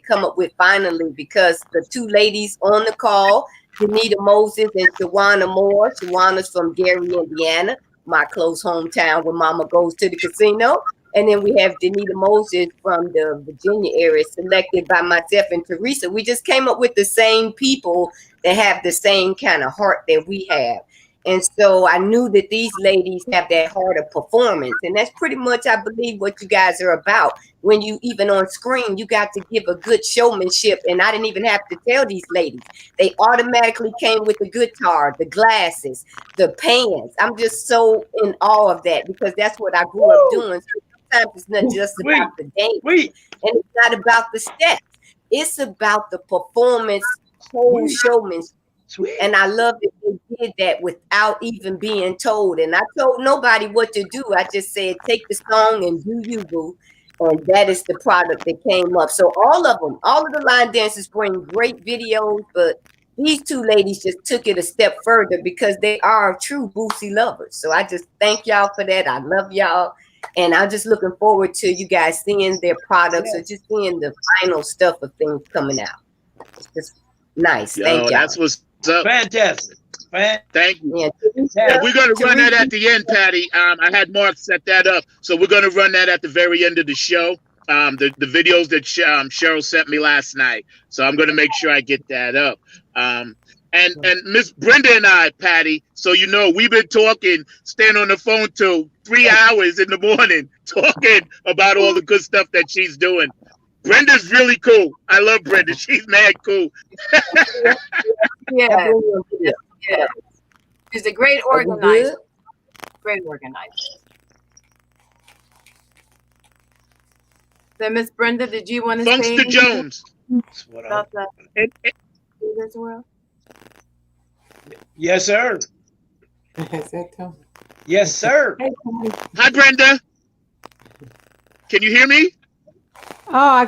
Speaker 3: finally, because the two ladies on the call, Danita Moses and Shawana Moore. Shawana's from Gary, Indiana, my close hometown where Mama goes to the casino. And then we have Danita Moses from the Virginia area, selected by myself and Teresa. We just came up with the same people that have the same kind of heart that we have. And so I knew that these ladies have that heart of performance. And that's pretty much, I believe, what you guys are about. When you, even on screen, you got to give a good showmanship. And I didn't even have to tell these ladies. They automatically came with the guitar, the glasses, the pants. I'm just so in awe of that, because that's what I grew up doing. So sometimes it's not just about the dance. And it's not about the steps. It's about the performance, whole showmanship. And I love that they did that without even being told. And I told nobody what to do. I just said, take the song and do you, boo. And that is the product that came up. So all of the line dancers bring great videos, but these two ladies just took it a step further because they are true Boosie lovers. So I just thank y'all for that. I love y'all. And I'm just looking forward to you guys seeing their products or just seeing the final stuff of things coming out. It's just nice. Thank y'all.
Speaker 1: That's what's up.
Speaker 7: Fantastic.
Speaker 1: Thank you.
Speaker 3: Yeah.
Speaker 1: And we're going to run that at the end, Patty. I had Mark set that up. So we're going to run that at the very end of the show. The videos that Cheryl sent me last night. So I'm going to make sure I get that up. And Miss Brenda and I, Patty, so you know, we've been talking, staying on the phone till 3 hours in the morning, talking about all the good stuff that she's doing. Brenda's really cool. I love Brenda. She's mad cool.
Speaker 8: Yeah. She's a great organizer. Great organizer. So, Miss Brenda, did you want to say
Speaker 1: anything
Speaker 8: Jones about the this world?
Speaker 7: Yes, sir.
Speaker 10: Yes, sir.
Speaker 1: Hi, Brenda. Can you hear me?
Speaker 2: Oh, I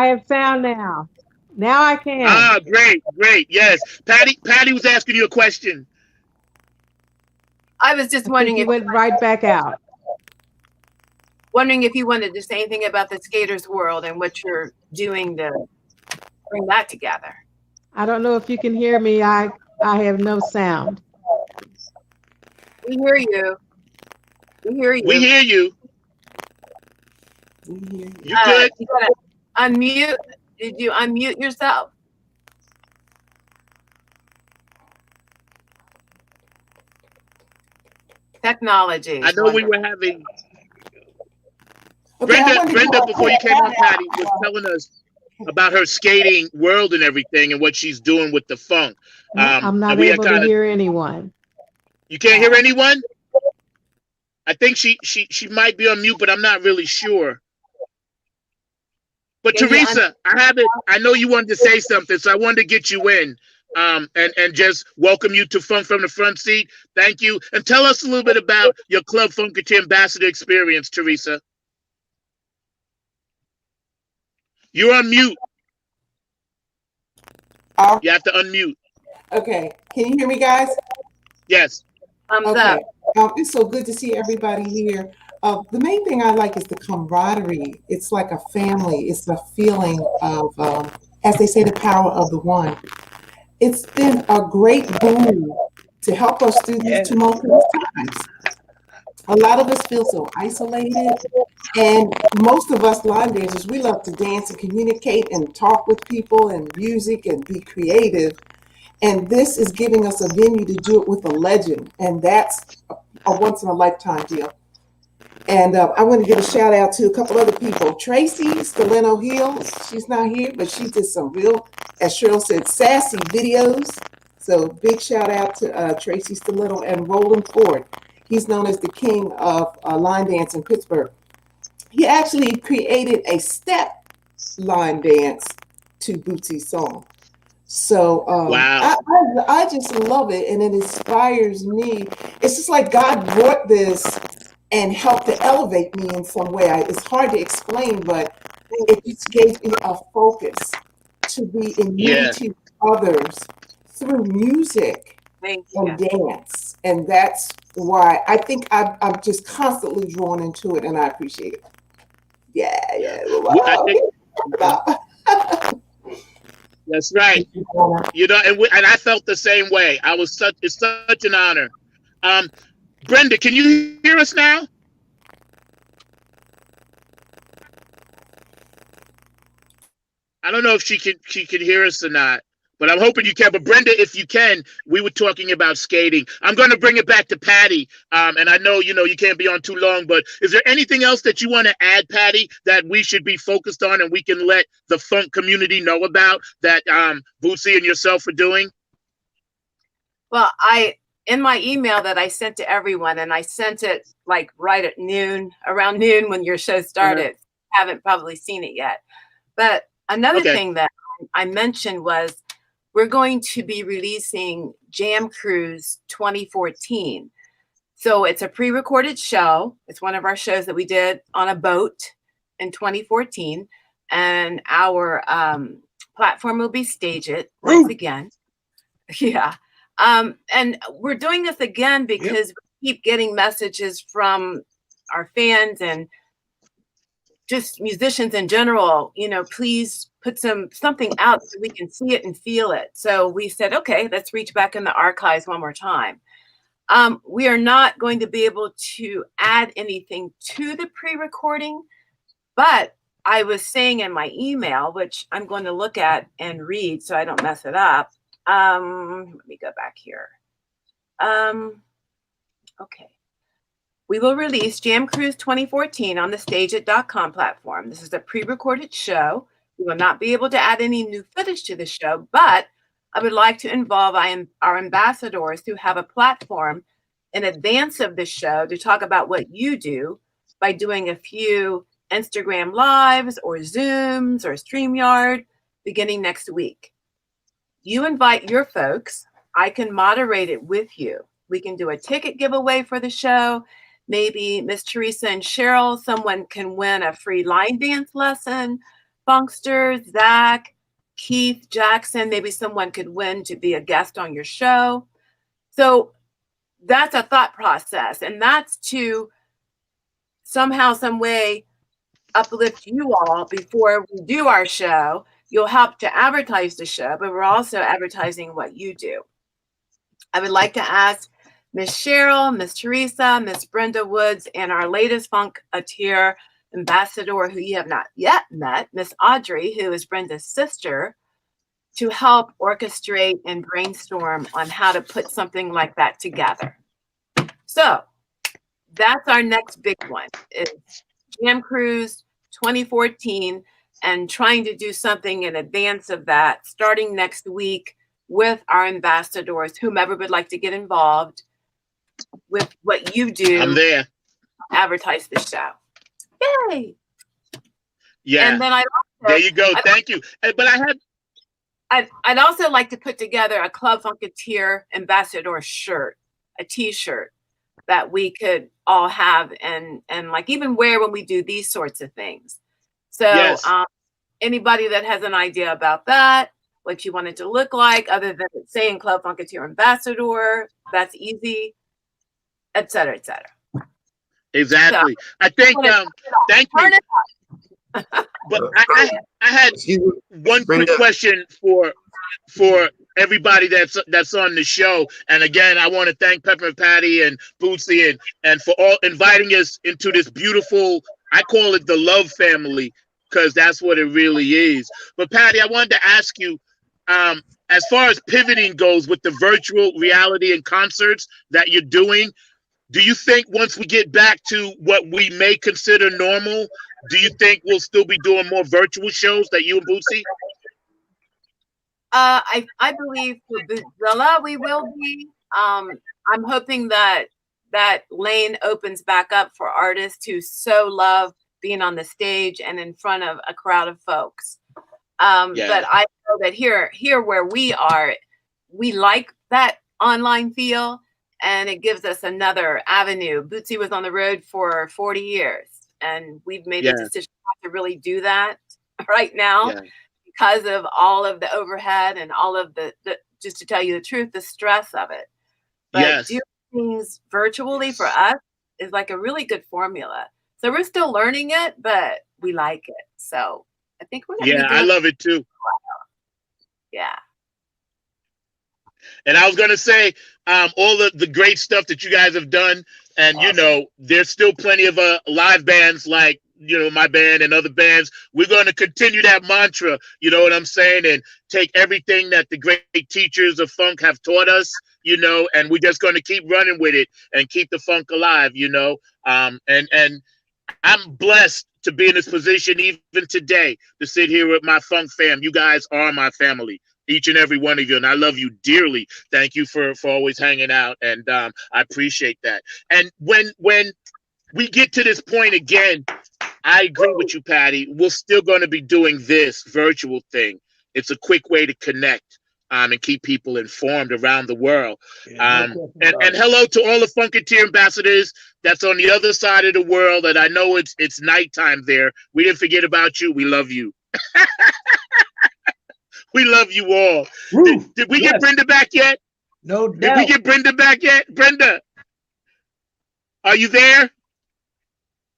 Speaker 2: have sound now. Now I can.
Speaker 1: Ah, great. Yes. Patty was asking you a question.
Speaker 8: I was just wondering
Speaker 2: You
Speaker 8: if
Speaker 2: went right back out.
Speaker 8: wondering if you wanted to say anything about the Skaters World and what you're doing to bring that together.
Speaker 2: I don't know if you can hear me. I have no sound.
Speaker 8: We hear you. We hear you.
Speaker 1: We hear you. You good?
Speaker 8: You gotta unmute. Did you unmute yourself? Technology.
Speaker 1: I know we were having.
Speaker 10: Okay,
Speaker 1: Brenda, before you came on, Patty was telling us about her skating world and everything and what she's doing with the funk.
Speaker 2: I'm not able to hear anyone.
Speaker 1: You can't hear anyone? I think she might be on mute, but I'm not really sure. But Teresa, I know you wanted to say something, so I wanted to get you in and just welcome you to Funk from the Front Seat. Thank you. And tell us a little bit about your Club Funky Ambassador experience, Teresa. You're on mute. You have to unmute.
Speaker 10: Okay. Can you hear me, guys?
Speaker 1: Yes.
Speaker 8: Okay.
Speaker 10: It's so good to see everybody here. The main thing I like is the camaraderie. It's like a family. It's a feeling of, as they say, the power of the one. It's been a great boon to help us through these tumultuous times. A lot of us feel so isolated, and most of us line dancers, we love to dance and communicate and talk with people and music and be creative. And this is giving us a venue to do it with a legend, and that's a once-in-a-lifetime deal. And I want to give a shout out to a couple other people. Tracy Stalino Hill, she's not here, but she did some real, as Cheryl said, sassy videos. So big shout out to Tracy Stalino and Roland Ford. He's known as the king of line dance in Pittsburgh. He actually created a step line dance to Bootsy's song. So
Speaker 1: wow.
Speaker 10: I just love it, and it inspires me. It's just like God brought this and helped to elevate me in some way. It's hard to explain, but it just gave me a focus to be in unity with others through music and dance. And that's why I think I'm just constantly drawn into it, and I appreciate it. Yeah. Wow.
Speaker 1: That's right. You know, and I felt the same way. It's such an honor. Brenda, can you hear us now? I don't know if she can hear us or not, but I'm hoping you can. But Brenda, if you can, we were talking about skating. I'm going to bring it back to Patty. And I know, you can't be on too long, but is there anything else that you want to add, Patty, that we should be focused on and we can let the funk community know about that Bootsy and yourself are doing?
Speaker 8: Well, in my email that I sent to everyone, and I sent it like right at noon, around noon when your show started. Haven't probably seen it yet. But another thing that I mentioned was we're going to be releasing Jam Cruise 2014. So it's a pre-recorded show. It's one of our shows that we did on a boat in 2014. And our platform will be Stage It once again. Yeah. And we're doing this again because we keep getting messages from our fans and just musicians in general, please put something out so we can see it and feel it. So we said, okay, let's reach back in the archives one more time. We are not going to be able to add anything to the pre-recording, but I was saying in my email, which I'm going to look at and read so I don't mess it up. Let me go back here. Okay. We will release Jam Cruise 2014 on the StageIt.com platform. This is a pre-recorded show. We will not be able to add any new footage to the show, but I would like to involve our ambassadors who have a platform in advance of the show to talk about what you do by doing a few Instagram Lives or Zooms or StreamYard beginning next week. You invite your folks. I can moderate it with you. We can do a ticket giveaway for the show. maybe Miss Teresa and Cheryl, someone can win a free line dance lesson. Funkster, Zach, Keith, Jackson, maybe someone could win to be a guest on your show. So that's a thought process, and that's to somehow, some way uplift you all before we do our show. You'll help to advertise the show, but we're also advertising what you do. I would like to ask Miss Cheryl, Miss Teresa, Miss Brenda Woods, and our latest Funketeer ambassador, who you have not yet met, Miss Audrey, who is Brenda's sister, to help orchestrate and brainstorm on how to put something like that together. So that's our next big one. It's Jam Cruise 2014, and trying to do something in advance of that, starting next week with our ambassadors, whomever would like to get involved with what you do.
Speaker 1: I'm there.
Speaker 8: Advertise the show. Yay!
Speaker 1: Yeah.
Speaker 8: And then
Speaker 1: there you go. Thank you. But
Speaker 8: I'd also like to put together a Club Funketeer ambassador shirt, a T-shirt that we could all have and like even wear when we do these sorts of things. So
Speaker 1: yes.
Speaker 8: Anybody that has an idea about that, what you want it to look like, other than saying Club Funketeer ambassador, that's easy, et cetera, et cetera.
Speaker 1: Exactly. So, I think, thank you. But I had one quick question for everybody that's on the show. And again, I want to thank Pepper Patty and Bootsy and for all inviting us into this beautiful, I call it the love family, because that's what it really is. But Patty, I wanted to ask you, as far as pivoting goes with the virtual reality and concerts that you're doing, do you think once we get back to what we may consider normal, do you think we'll still be doing more virtual shows that you and Bootsy?
Speaker 8: I believe for Bootzilla we will be. I'm hoping that lane opens back up for artists who so love being on the stage and in front of a crowd of folks. But I know that here where we are, we like that online feel, and it gives us another avenue. Bootsy was on the road for 40 years, and we've made the decision not to really do that right now because of all of the overhead and all of the just to tell you the truth, the stress of it. But doing things virtually for us is like a really good formula. So we're still learning it, but we like it. So I think we're gonna
Speaker 1: I love it too.
Speaker 8: Yeah.
Speaker 1: And I was gonna say, all the great stuff that you guys have done, and awesome. You know, there's still plenty of live bands like, you know, my band and other bands. We're going to continue that mantra, you know what I'm saying, and take everything that the great teachers of funk have taught us, you know, and we're just going to keep running with it and keep the funk alive, you know. And I'm blessed to be in this position even today to sit here with my funk fam. You guys are my family, each and every one of you, and I love you dearly. Thank you for always hanging out, and I appreciate that. And when we get to this point again, I agree with you, Patty. We're still going to be doing this virtual thing. It's a quick way to connect and keep people informed around the world. And hello to all the Funketeer ambassadors that's on the other side of the world. And I know it's nighttime there. We didn't forget about you. We love you. We love you all. Did we get Brenda back yet?
Speaker 7: No doubt.
Speaker 1: Did we get Brenda back yet? Brenda, are you there?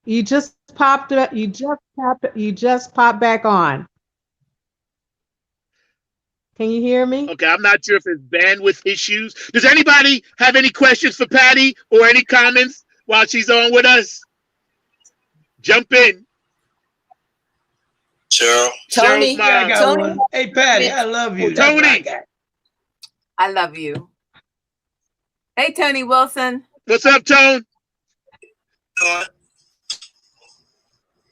Speaker 2: You just popped up. You just popped back on. Can you hear me?
Speaker 1: Okay, I'm not sure if it's bandwidth issues. Does anybody have any questions for Patty or any comments while she's on with us? Jump in.
Speaker 3: Cheryl.
Speaker 7: Tony. Tony. Hey, Patty, I love you.
Speaker 1: Tony.
Speaker 8: I love you. Hey, Tony Wilson.
Speaker 1: What's up, Tone?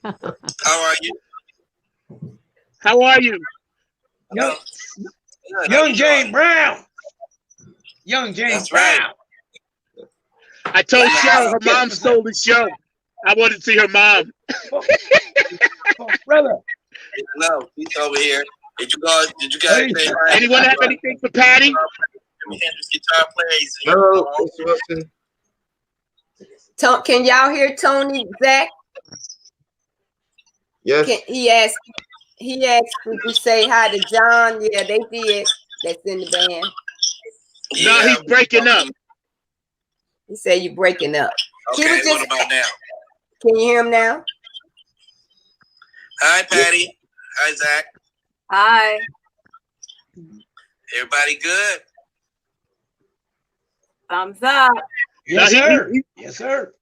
Speaker 11: How are you?
Speaker 1: How are you?
Speaker 7: Young James Brown. Young James Brown.
Speaker 1: I told Cheryl her mom stole the show. I wanted to see her mom.
Speaker 7: Brother.
Speaker 11: No, he's over here. Did you guys say hi?
Speaker 1: Anyone have anything for Patty?
Speaker 11: Jimi Hendrix guitar plays.
Speaker 5: Hello, Mr. Wilson.
Speaker 3: Can y'all hear Tony, Zach?
Speaker 5: Yes.
Speaker 3: He asked would you say hi to John? Yeah, they did. That's in the band.
Speaker 1: No, he's breaking up.
Speaker 3: He said you're breaking up.
Speaker 11: Okay, what about now?
Speaker 3: Can you hear him now?
Speaker 11: Hi, Patty. Hi, Zach.
Speaker 8: Hi.
Speaker 11: Everybody good?
Speaker 8: Thumbs up.
Speaker 7: Yes, sir. Yes, sir.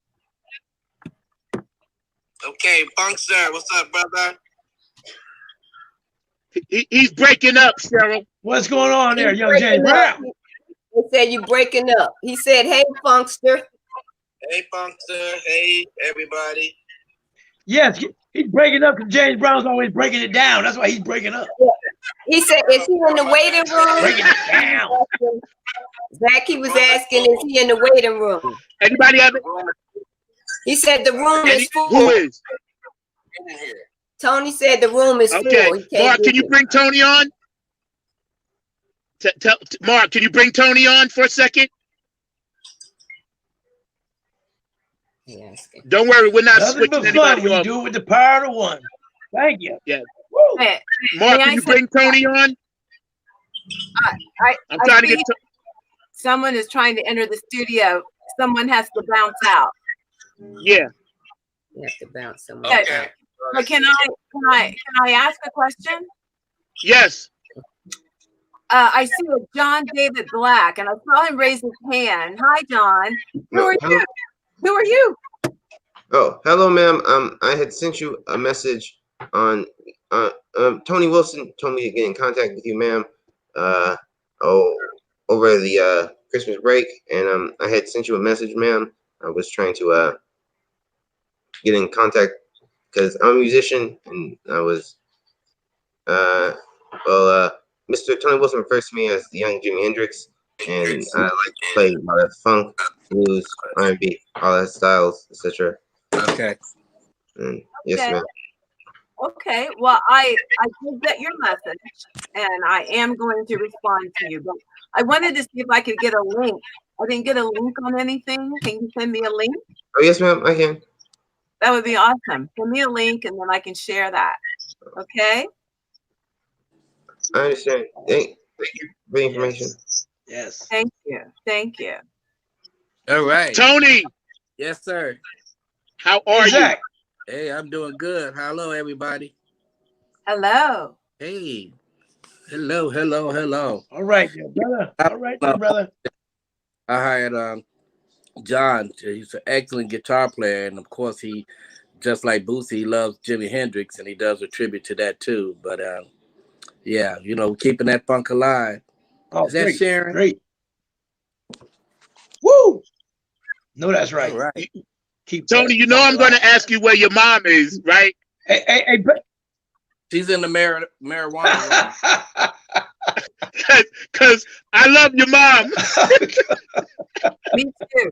Speaker 11: Okay, Funkster, what's up, brother?
Speaker 1: He's breaking up, Cheryl.
Speaker 7: What's going on there, young James Brown?
Speaker 3: He said you breaking up. He said, "Hey, Funkster."
Speaker 11: Hey, Funkster. Hey, everybody.
Speaker 7: Yes, he's breaking up because James Brown's always breaking it down. That's why he's breaking up.
Speaker 3: He said, "Is he in the waiting room?"
Speaker 7: Breaking it down.
Speaker 3: Zach, he was asking, "Is he in the waiting room?"
Speaker 1: Anybody have it?
Speaker 3: He said the room is full.
Speaker 1: Who is?
Speaker 3: Tony said the room is
Speaker 1: Okay,
Speaker 3: full.
Speaker 1: Mark, can you bring Tony on? Mark, can you bring Tony on for a second?
Speaker 3: Yes.
Speaker 1: Don't worry, we're not
Speaker 7: Nothing
Speaker 1: switching
Speaker 7: but fun
Speaker 1: anybody
Speaker 7: when you
Speaker 1: off.
Speaker 7: do it with the power of one. Thank you.
Speaker 1: Yeah.
Speaker 7: Woo.
Speaker 1: Mark, can you bring Tony on? I'm trying to get.
Speaker 8: Someone is trying to enter the studio. Someone has to bounce out.
Speaker 1: Yeah.
Speaker 3: You have to bounce someone
Speaker 8: Okay.
Speaker 3: out.
Speaker 8: So can I ask a question?
Speaker 1: Yes.
Speaker 8: I see a John David Black, and I saw him raise his hand. Hi, John. Who are you? Who are you?
Speaker 5: Oh, hello, ma'am. I had sent you a message on. Tony Wilson told me to get in contact with you, ma'am. Over the Christmas break, and I had sent you a message, ma'am. I was trying to get in contact because I'm a musician, and I was Mr. Tony Wilson refers to me as the young Jimi Hendrix, and I like to play a lot of funk, blues, R&B, all that styles, etc.
Speaker 11: Okay.
Speaker 5: And yes,
Speaker 8: Okay.
Speaker 5: ma'am.
Speaker 8: Okay. Well, I did get your message, and I am going to respond to you. But I wanted to see if I could get a link. I didn't get a link on anything. Can you send me a link?
Speaker 5: Oh, yes, ma'am. I can.
Speaker 8: That would be awesome. Send me a link, and then I can share that. Okay.
Speaker 5: I understand. Thank you for the information.
Speaker 7: Yes.
Speaker 8: Thank you. Thank you.
Speaker 11: All right.
Speaker 1: Tony,
Speaker 11: Yes, sir.
Speaker 1: how are you?
Speaker 7: Zach.
Speaker 11: Hey, I'm doing good. Hello, everybody.
Speaker 8: Hello.
Speaker 11: Hey. Hello, hello, hello.
Speaker 7: All right, there, brother. All right, there, brother.
Speaker 11: I hired John. He's an excellent guitar player, and of course, he, just like Boosie, he loves Jimi Hendrix, and he does a tribute to that too. But yeah, you know, keeping that funk alive.
Speaker 7: Oh,
Speaker 11: Is that
Speaker 7: great,
Speaker 11: Sharon?
Speaker 7: great. Woo! No, that's right.
Speaker 11: All right.
Speaker 7: Keep
Speaker 1: Tony, you know I'm going to ask you where your mom is, right?
Speaker 7: Hey,
Speaker 11: She's in the marijuana room.
Speaker 1: Because I love your mom.
Speaker 8: Me too.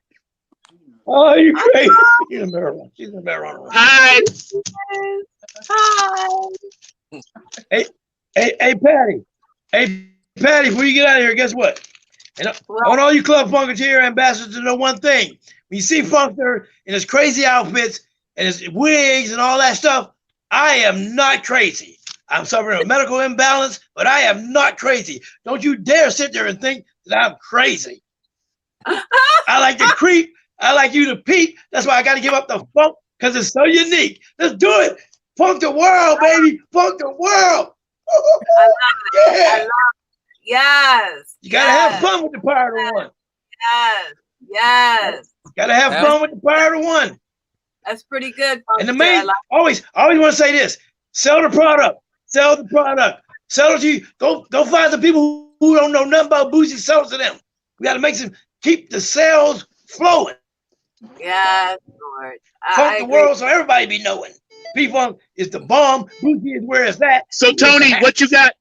Speaker 7: Oh, you crazy. She's in the marijuana. She's in the marijuana room.
Speaker 1: Hi.
Speaker 8: Hi.
Speaker 7: Hey, Patty. Hey, Patty, before you get out of here, guess what? And I want all you Club Funketeer ambassadors to know one thing. When you see Funkster in his crazy outfits and his wigs and all that stuff, I am not crazy. I'm suffering a medical imbalance, but I am not crazy. Don't you dare sit there and think that I'm crazy. I like to creep. I like you to peep. That's why I got to give up the funk, because it's so unique. Let's do it. Funk the world, baby. Funk the world.
Speaker 8: I love it.
Speaker 7: Yeah.
Speaker 8: I love it. Yes.
Speaker 7: You got to have fun with the power of one.
Speaker 8: Yes. Yes.
Speaker 7: Got to have fun with the power of one.
Speaker 8: That's pretty good.
Speaker 7: And the main, I always want to say this: sell the product, sell the product, sell it to you. Go find the people who don't know nothing about Boosie. Sell it to them. We got to make some, keep the sales flowing.
Speaker 8: Yes, Lord.
Speaker 7: Funk the world so everybody be knowing. P-Funk is the bomb. Boosie is where it's at.
Speaker 1: So Tony, what you got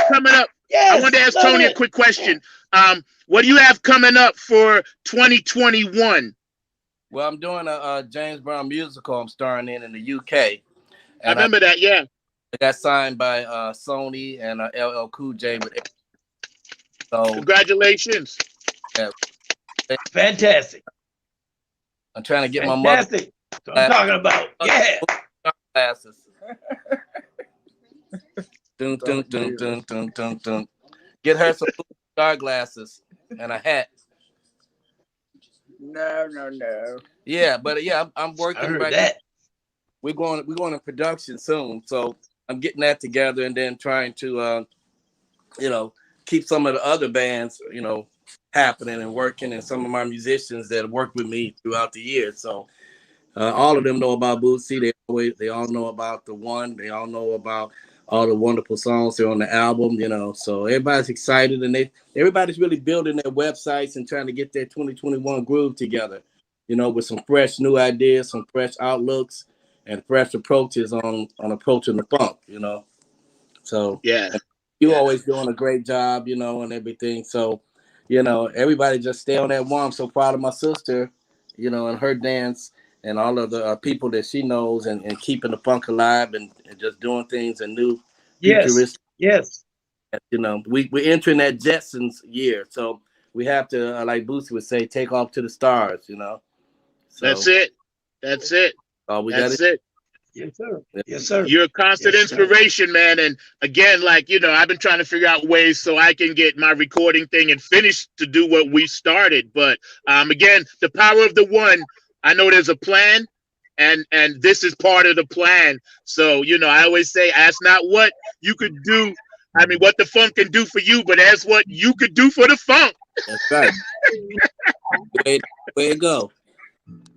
Speaker 1: coming up?
Speaker 7: Yes,
Speaker 1: I wanted to ask Tony a quick question. What do you have coming up for 2021?
Speaker 11: Well, I'm doing a James Brown musical I'm starring in the UK.
Speaker 1: I remember that, yeah.
Speaker 11: I got signed by Sony and LL Cool J. So
Speaker 1: congratulations.
Speaker 11: Yeah.
Speaker 7: Fantastic.
Speaker 11: I'm trying to get my mother.
Speaker 7: Fantastic. That's what I'm talking about. Yeah.
Speaker 11: Glasses. Dun, dun, dun, dun, dun, dun, dun. Get her some star glasses and a hat.
Speaker 12: No.
Speaker 11: Yeah, but yeah, I'm working
Speaker 7: I heard
Speaker 11: right
Speaker 7: that.
Speaker 11: now. We're going to production soon, so I'm getting that together and then trying to, keep some of the other bands, happening and working, and some of my musicians that have worked with me throughout the year. So all of them know about Bootsy. They all know about the one. They all know about all the wonderful songs that are on the album. So everybody's excited, and everybody's really building their websites and trying to get their 2021 groove together. With some fresh new ideas, some fresh outlooks, and fresh approaches on approaching the funk. So
Speaker 1: Yeah,
Speaker 11: you always doing a great job, and everything. So. Everybody just stay on that one. I'm so proud of my sister, and her dance and all of the people that she knows and keeping the funk alive and just doing things and new futuristic.
Speaker 7: Yes.
Speaker 11: We're entering that Jetsons year. So we have to, like Bootsy would say, take off to the stars, So,
Speaker 1: that's it. That's it. That's it.
Speaker 7: Yes, sir. Yes, sir.
Speaker 1: You're a constant inspiration, man. And again, I've been trying to figure out ways so I can get my recording thing and finish to do what we started. But again, the power of the one, I know there's a plan, and this is part of the plan. So, I always say, ask not what you could do. I mean, what the funk can do for you, but ask what you could do for the funk.
Speaker 11: That's right. Way to go.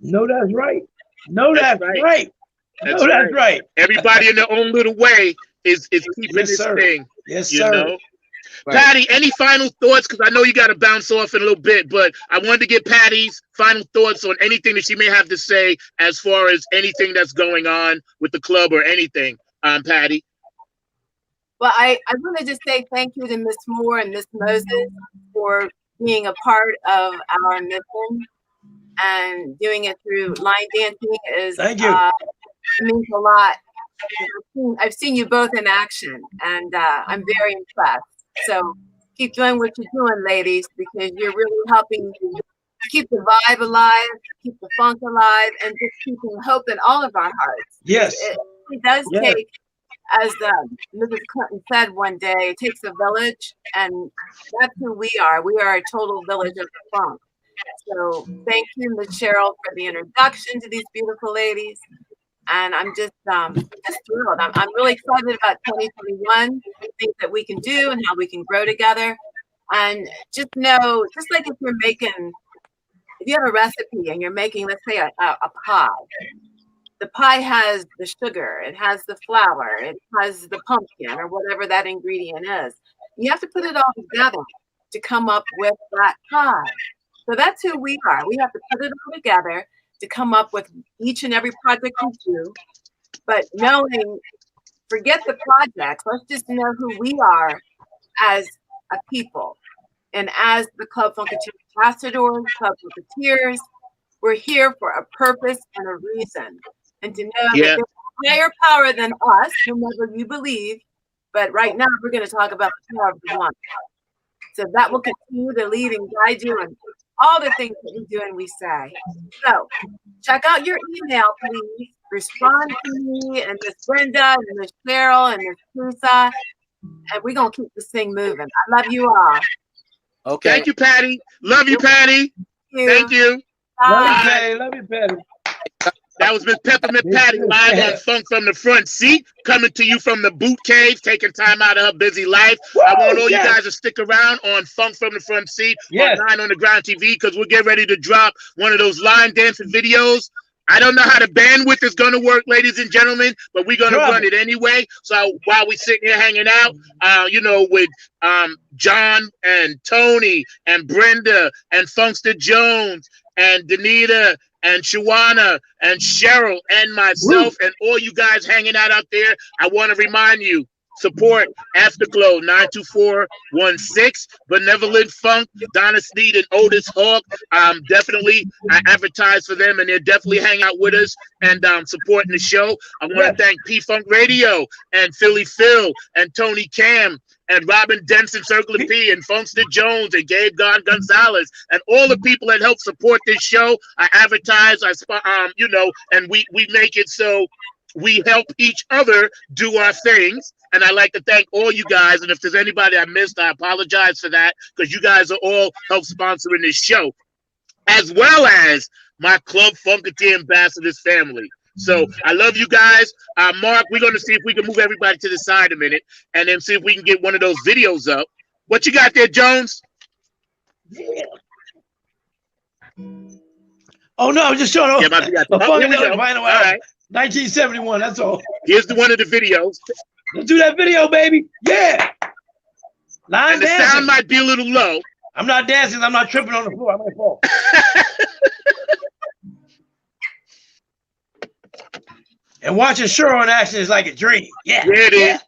Speaker 7: No, that's right. No, that's right. That's right.
Speaker 1: Everybody in their own little way is keeping this thing.
Speaker 7: Yes, sir.
Speaker 11: Right.
Speaker 1: Patty, any final thoughts? Because I know you got to bounce off in a little bit, but I wanted to get Patty's final thoughts on anything that she may have to say as far as anything that's going on with the club or anything. Patty.
Speaker 8: Well, I want to just say thank you to Miss Moore and Miss Moses for being a part of our mission, and doing it through line dancing is
Speaker 7: thank you.
Speaker 8: It means a lot. I've seen you both in action, and I'm very impressed. So keep doing what you're doing, ladies, because you're really helping keep the vibe alive, keep the funk alive, and just keeping hope in all of our hearts.
Speaker 7: Yes.
Speaker 8: It does take, as Mrs. Clinton said one day, it takes a village, and that's who we are. We are a total village of the funk. So thank you, Ms. Cheryl, for the introduction to these beautiful ladies. And I'm just thrilled. I'm really excited about 2021, the things that we can do and how we can grow together. And just know, just like if you have a recipe and you're making, let's say, a pie. The pie has the sugar, it has the flour, it has the pumpkin or whatever that ingredient is. You have to put it all together to come up with that pie. So that's who we are. We have to put it all together to come up with each and every project we do. But forget the projects. Let's just know who we are as a people. And as the Club Funkadelic ambassadors, Club Funketeers, we're here for a purpose and a reason. And to know that there's a higher power than us, whomever you believe. But right now, we're going to talk about the power of the one. So that will continue to lead and guide you and all the things that we do and we say. So check out your email, please. Respond to me and Miss Brenda and Miss Cheryl and Miss Tusa. And we're going to keep this thing moving. I love you all.
Speaker 11: Okay.
Speaker 1: Thank you, Patty. Love you, Patty. Thank you.
Speaker 7: Love you, Patty.
Speaker 1: That was Miss Peppermint Patty live on Funk from the Front Seat, coming to you from the Boot Cave, taking time out of her busy life. I want all you guys to stick around on Funk from the Front Seat on 9 on the Ground TV, because we'll get ready to drop one of those line dancing videos. I don't know how the bandwidth is going to work, ladies and gentlemen, but we're going to run it anyway. So while we're sitting here hanging out, with John and Tony and Brenda and Funkster Jones and Danita and Shawana and Cheryl and myself and all you guys hanging out there, I want to remind you, support Afterglow 92416, Benevolent Funk, Donna Sneed and Otis Hawk. Definitely, I advertise for them, and they're definitely hanging out with us and supporting the show. I want to thank P-Funk Radio and Philly Phil and Tony Cam and Robin Denson, Circle of P, and Funkster Jones, and Gabe Gonzalez, and all the people that help support this show. I advertise, you know, and we make it so we help each other do our things. And I'd like to thank all you guys. And if there's anybody I missed, I apologize for that, because you guys are all help sponsoring this show, as well as my Club Funketeer Ambassadors family. So I love you guys. Mark, we're going to see if we can move everybody to the side a minute and then see if we can get one of those videos up. What you got there, Jones?
Speaker 7: Yeah. Oh, no, I'm just showing off.
Speaker 1: Yeah, all right.
Speaker 7: 1971, that's all.
Speaker 1: Here's one of the videos.
Speaker 7: Let's do that video, baby. Yeah.
Speaker 1: And the sound might be a little low.
Speaker 7: I'm not dancing. I'm not tripping on the floor. I'm going to fall. And watching Cheryl in action is like a dream. Yeah.
Speaker 1: Yeah, it is.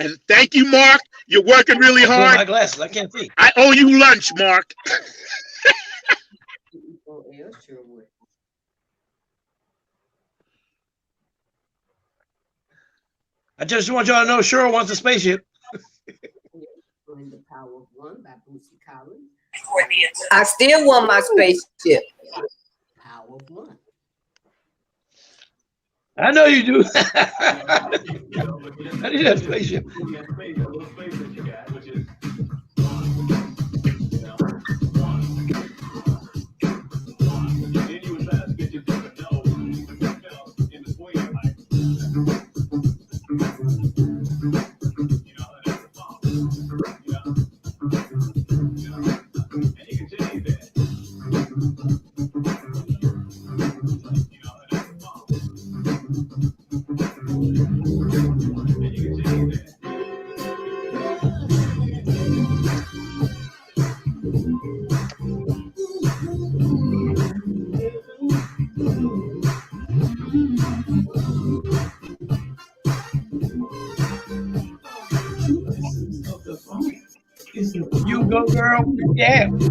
Speaker 1: And thank you, Mark. You're working really hard.
Speaker 7: My glasses. I can't see.
Speaker 1: I owe you lunch, Mark.
Speaker 7: I just want y'all to know Cheryl wants a spaceship.
Speaker 3: The Power of One by Bootsy Collins. I still want my spaceship. Power of One.
Speaker 7: I know you do. I need that spaceship. You go, girl. Yeah. Woo.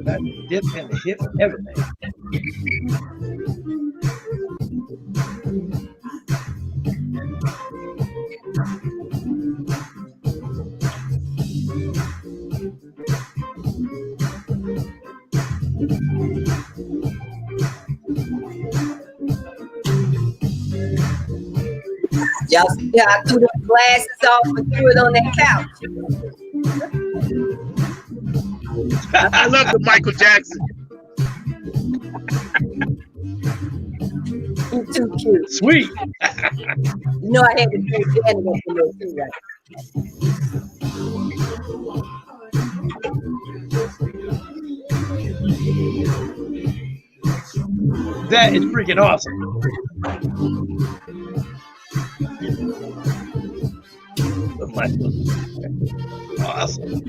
Speaker 7: That dip and the hip, everything.
Speaker 3: Y'all see how I threw the glasses off and threw it on that couch.
Speaker 1: I love the Michael Jackson.
Speaker 3: You're too cute.
Speaker 7: Sweet.
Speaker 3: You know I had to drink Janet up a little too, right?
Speaker 7: That is freaking awesome. Awesome.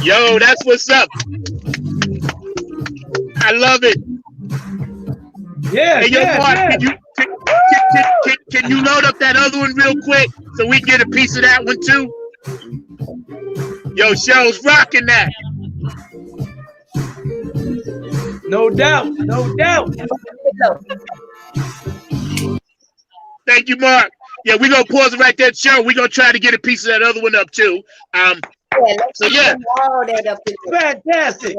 Speaker 1: Yo, that's what's up. I love it.
Speaker 7: Yeah,
Speaker 1: hey, yo,
Speaker 7: yeah,
Speaker 1: Mark,
Speaker 7: yeah.
Speaker 1: Can you load up that other one real quick so we can get a piece of that one too? Yo, Cheryl's rocking that.
Speaker 7: No doubt, no doubt.
Speaker 1: Thank you, Mark. Yeah, we're gonna pause it right there, Cheryl. We're gonna try to get a piece of that other one up too. So yeah,
Speaker 7: fantastic.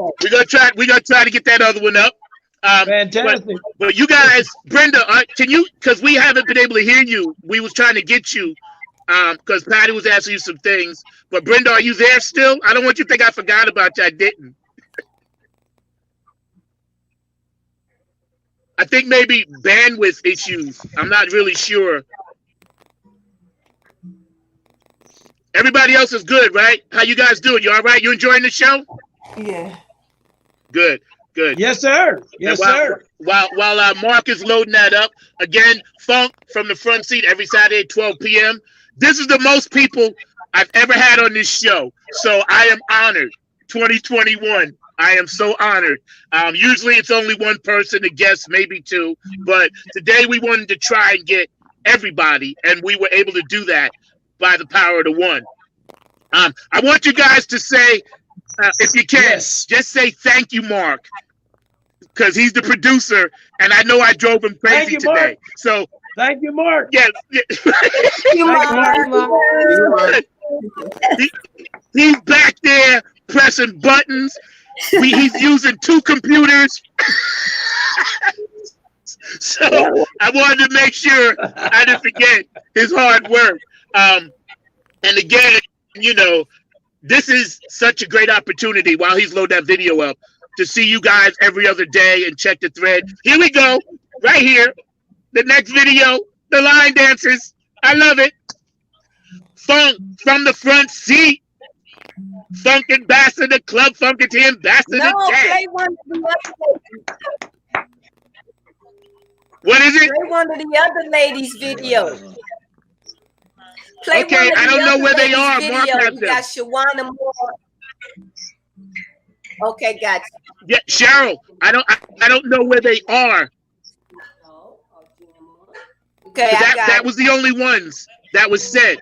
Speaker 1: We're gonna try to get that other one up.
Speaker 7: Fantastic.
Speaker 1: But you guys, Brenda, can you? Because we haven't been able to hear you. We was trying to get you, because Patty was asking you some things. But Brenda, are you there still? I don't want you to think I forgot about you. I didn't. I think maybe bandwidth issues. I'm not really sure. Everybody else is good, right? How you guys doing? You all right? You enjoying the show?
Speaker 10: Yeah.
Speaker 1: Good.
Speaker 7: Yes, sir. Yes, sir.
Speaker 1: While Mark is loading that up, again, Funk from the front seat every Saturday at 12 p.m. This is the most people I've ever had on this show. So I am honored. 2021. I am so honored. Usually it's only one person, a guest, maybe two. But today we wanted to try and get everybody, and we were able to do that by the power of the one. I want you guys to say, if you can, just say thank you, Mark, because he's the producer, and I know I drove him crazy today.
Speaker 7: Mark.
Speaker 1: So
Speaker 7: thank you, Mark.
Speaker 1: Yes. He's back there pressing buttons. He's using 2 computers. So I wanted to make sure I didn't forget his hard work. And again, you know, this is such a great opportunity while he's loading that video up to see you guys every other day and check the thread. Here we go, right here. The next video, the line dancers. I love it. Funk from the front seat. Funk ambassador, Club Funkity ambassador.
Speaker 3: No,
Speaker 1: Day.
Speaker 3: play one of the other.
Speaker 1: What is it?
Speaker 3: Play one of the other ladies' videos. Play
Speaker 1: Okay,
Speaker 3: one of
Speaker 1: I
Speaker 3: the
Speaker 1: don't know
Speaker 3: other
Speaker 1: where they
Speaker 3: ladies'
Speaker 1: are. Mark
Speaker 3: videos.
Speaker 1: has
Speaker 3: We
Speaker 1: them.
Speaker 3: got Shawana Moore. Okay, gotcha.
Speaker 1: Yeah, Cheryl. I don't know where they are.
Speaker 3: Okay,
Speaker 1: That was the only ones that was said.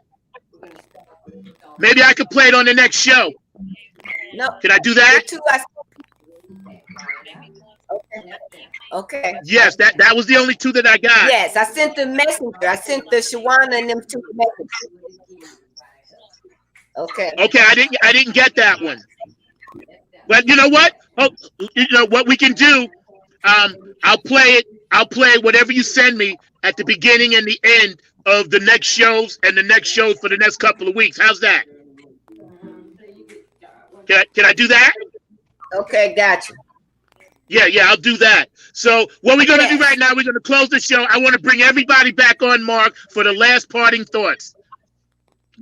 Speaker 1: Maybe I could play it on the next show.
Speaker 3: No.
Speaker 1: Can I do that?
Speaker 3: Okay.
Speaker 1: Yes, that was the only 2 that I got.
Speaker 3: Yes, I sent the messenger. I sent the Shawana and them 2 messages. Okay.
Speaker 1: Okay, I didn't get that one. But you know what? Oh, you know what we can do? I'll play it. I'll play whatever you send me at the beginning and the end of the next shows and the next shows for the next couple of weeks. How's that? Can I do that?
Speaker 3: Okay, gotcha.
Speaker 1: Yeah, I'll do that. So what we're gonna do right now, we're gonna close the show. I want to bring everybody back on, Mark, for the last parting thoughts.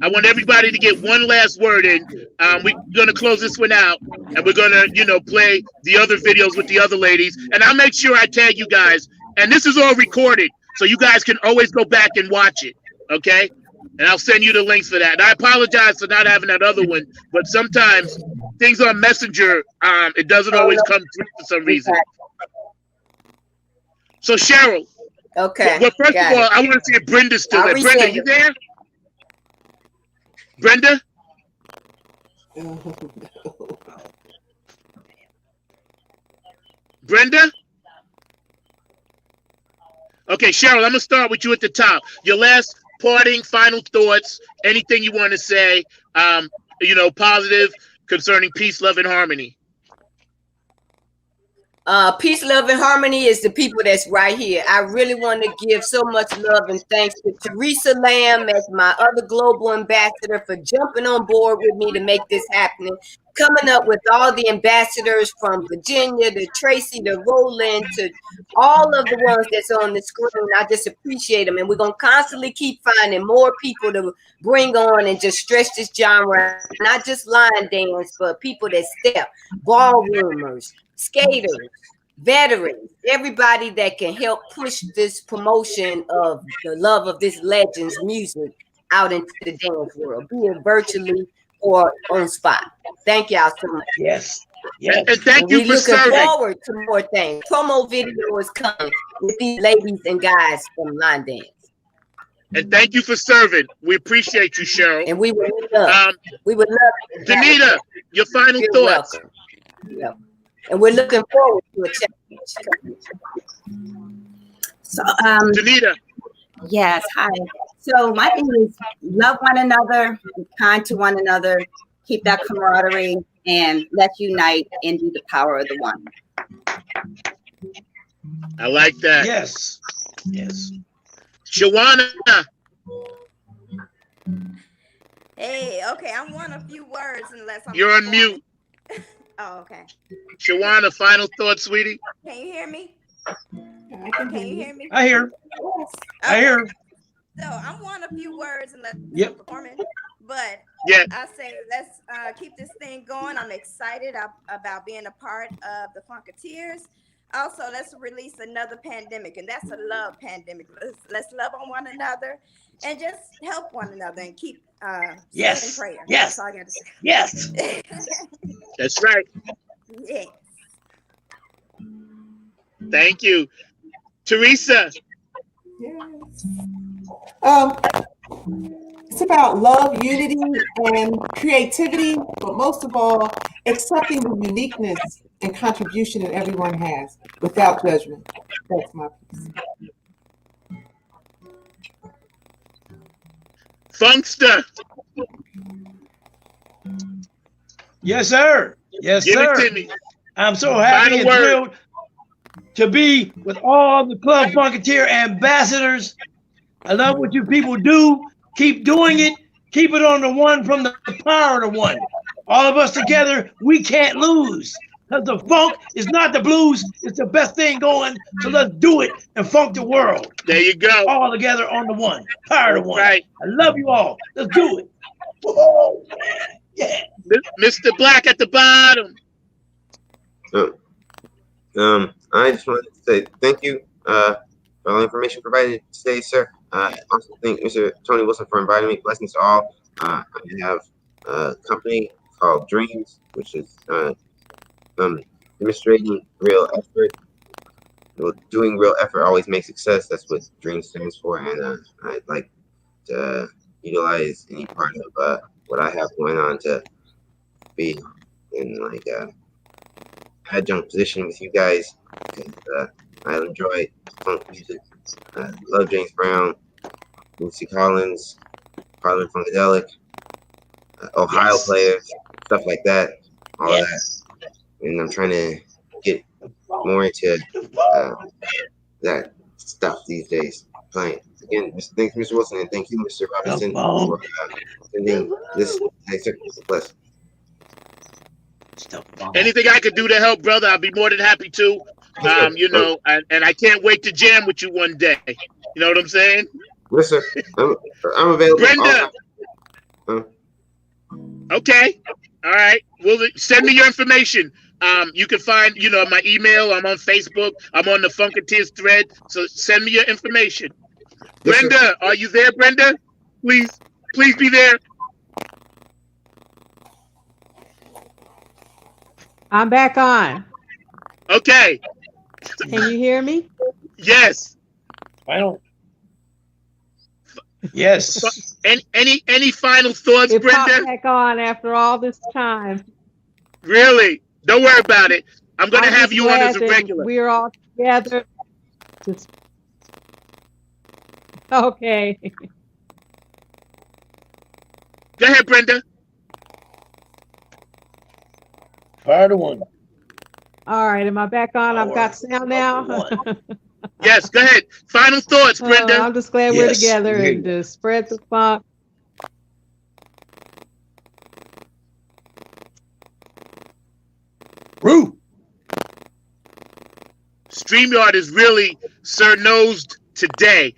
Speaker 1: I want everybody to get one last word in. We're gonna close this one out, and we're gonna, play the other videos with the other ladies. And I'll make sure I tag you guys. And this is all recorded, so you guys can always go back and watch it. Okay? And I'll send you the links for that. And I apologize for not having that other one, but sometimes things on Messenger, it doesn't always come through for some reason. So Cheryl.
Speaker 3: Okay.
Speaker 1: Well, first of all, I want to see if Brenda's still there. Brenda, you there? Brenda? Brenda? Okay, Cheryl, I'm going to start with you at the top. Your last parting, final thoughts, anything you want to say, positive concerning peace, love, and harmony.
Speaker 3: Peace, love, and harmony is the people that's right here. I really want to give so much love and thanks to Teresa Lamb as my other global ambassador for jumping on board with me to make this happen. Coming up with all the ambassadors from Virginia to Tracy to Roland to all of the ones that's on the screen. I just appreciate them. And we're going to constantly keep finding more people to bring on and just stretch this genre. Not just line dance, but people that step, ballroomers, skaters, veterans, everybody that can help push this promotion of the love of this legend's music out into the dance world, be it virtually or on spot. Thank y'all so much.
Speaker 7: Yes.
Speaker 1: And thank you for serving.
Speaker 3: Looking forward to more things. Promo video is coming with these ladies and guys from Line Dance.
Speaker 1: And thank you for serving. We appreciate you, Cheryl.
Speaker 3: And we would love.
Speaker 1: Danita, your final thoughts.
Speaker 3: Yeah. And we're looking forward to a championship.
Speaker 6: So,
Speaker 1: Danita.
Speaker 6: Yes, hi. So my thing is love one another, be kind to one another, keep that camaraderie, and let's unite and do the power of the one.
Speaker 1: I like that.
Speaker 7: Yes. Yes.
Speaker 1: Shawana.
Speaker 4: Hey, okay, I want a few words unless I'm.
Speaker 1: You're on mute.
Speaker 4: Oh, okay.
Speaker 1: Shawana, final thoughts, sweetie.
Speaker 4: Can you hear me? Can you hear me?
Speaker 7: I hear.
Speaker 4: Yes.
Speaker 7: I hear.
Speaker 4: So I want a few words unless
Speaker 7: Yep.
Speaker 4: performing, but
Speaker 1: Yeah.
Speaker 4: I say let's keep this thing going. I'm excited about being a part of the Funketeers. Also, let's release another pandemic, and that's a love pandemic. Let's love on one another and just help one another and keep staying in prayer.
Speaker 7: Yes.
Speaker 4: That's all I got to say.
Speaker 7: Yes.
Speaker 1: That's right.
Speaker 4: Yes.
Speaker 1: Thank you. Teresa.
Speaker 10: Yes. It's about love, unity, and creativity, but most of all, accepting the uniqueness and contribution that everyone has without judgment. That's my piece.
Speaker 1: Funkster.
Speaker 7: Yes, sir. Yes,
Speaker 1: Give
Speaker 7: sir.
Speaker 1: it to me.
Speaker 7: I'm so happy
Speaker 1: Final
Speaker 7: and
Speaker 1: word.
Speaker 7: thrilled to be with all the Club Funketeer ambassadors. I love what you people do. Keep doing it. Keep it on the one from the power of the one. All of us together, we can't lose. Because the funk is not the blues. It's the best thing going. So let's do it and funk the world.
Speaker 1: There you go.
Speaker 7: All together on the one. Power of the one.
Speaker 1: Right.
Speaker 7: I love you all. Let's do it. Whoa, man. Yeah.
Speaker 1: Mr. Black at the bottom.
Speaker 5: I just wanted to say thank you for all the information provided today, sir. I also thank Mr. Tony Wilson for inviting me. Blessings to all. I have a company called Dreams, which is demonstrating real effort. Well, doing real effort always makes success. That's what Dreams stands for, and I'd like to utilize any part of what I have going on to be in like adjunct position with you guys, because I enjoy funk music. Love James Brown, Lucy Collins, Parliament Funkadelic, Ohio players, stuff like that, all of that. And I'm trying to get more into that stuff these days. Playing again, thanks, Mr. Wilson, and thank you, Mr. Robinson, for sending this. Bless.
Speaker 1: Anything I could do to help, brother, I'd be more than happy to. You know, and I can't wait to jam with you one day. You know what I'm saying?
Speaker 5: Yes, sir. I'm available.
Speaker 1: Brenda. Okay. All right. Well, send me your information. You can find, you know, my email. I'm on Facebook. I'm on the Funketeers thread. So send me your information.
Speaker 5: Yes,
Speaker 1: Brenda,
Speaker 5: sir.
Speaker 1: are you there, Brenda? Please be there.
Speaker 2: I'm back on.
Speaker 1: Okay.
Speaker 2: Can you hear me?
Speaker 1: Yes.
Speaker 7: I don't. Yes.
Speaker 1: Any final thoughts,
Speaker 2: It popped
Speaker 1: Brenda?
Speaker 2: back on after all this time.
Speaker 1: Really? Don't worry about it. I'm going to
Speaker 2: I'm
Speaker 1: have
Speaker 2: just
Speaker 1: you on as
Speaker 2: glad
Speaker 1: a
Speaker 2: that
Speaker 1: regular.
Speaker 2: we're all together. Okay.
Speaker 1: Go ahead, Brenda.
Speaker 7: Fire the one.
Speaker 2: All right. Am I back on? I've got sound now.
Speaker 1: Yes, go ahead. Final thoughts, Brenda.
Speaker 2: I'm just glad we're together and to spread the funk.
Speaker 7: Roo.
Speaker 1: StreamYard is really sir-nosed today.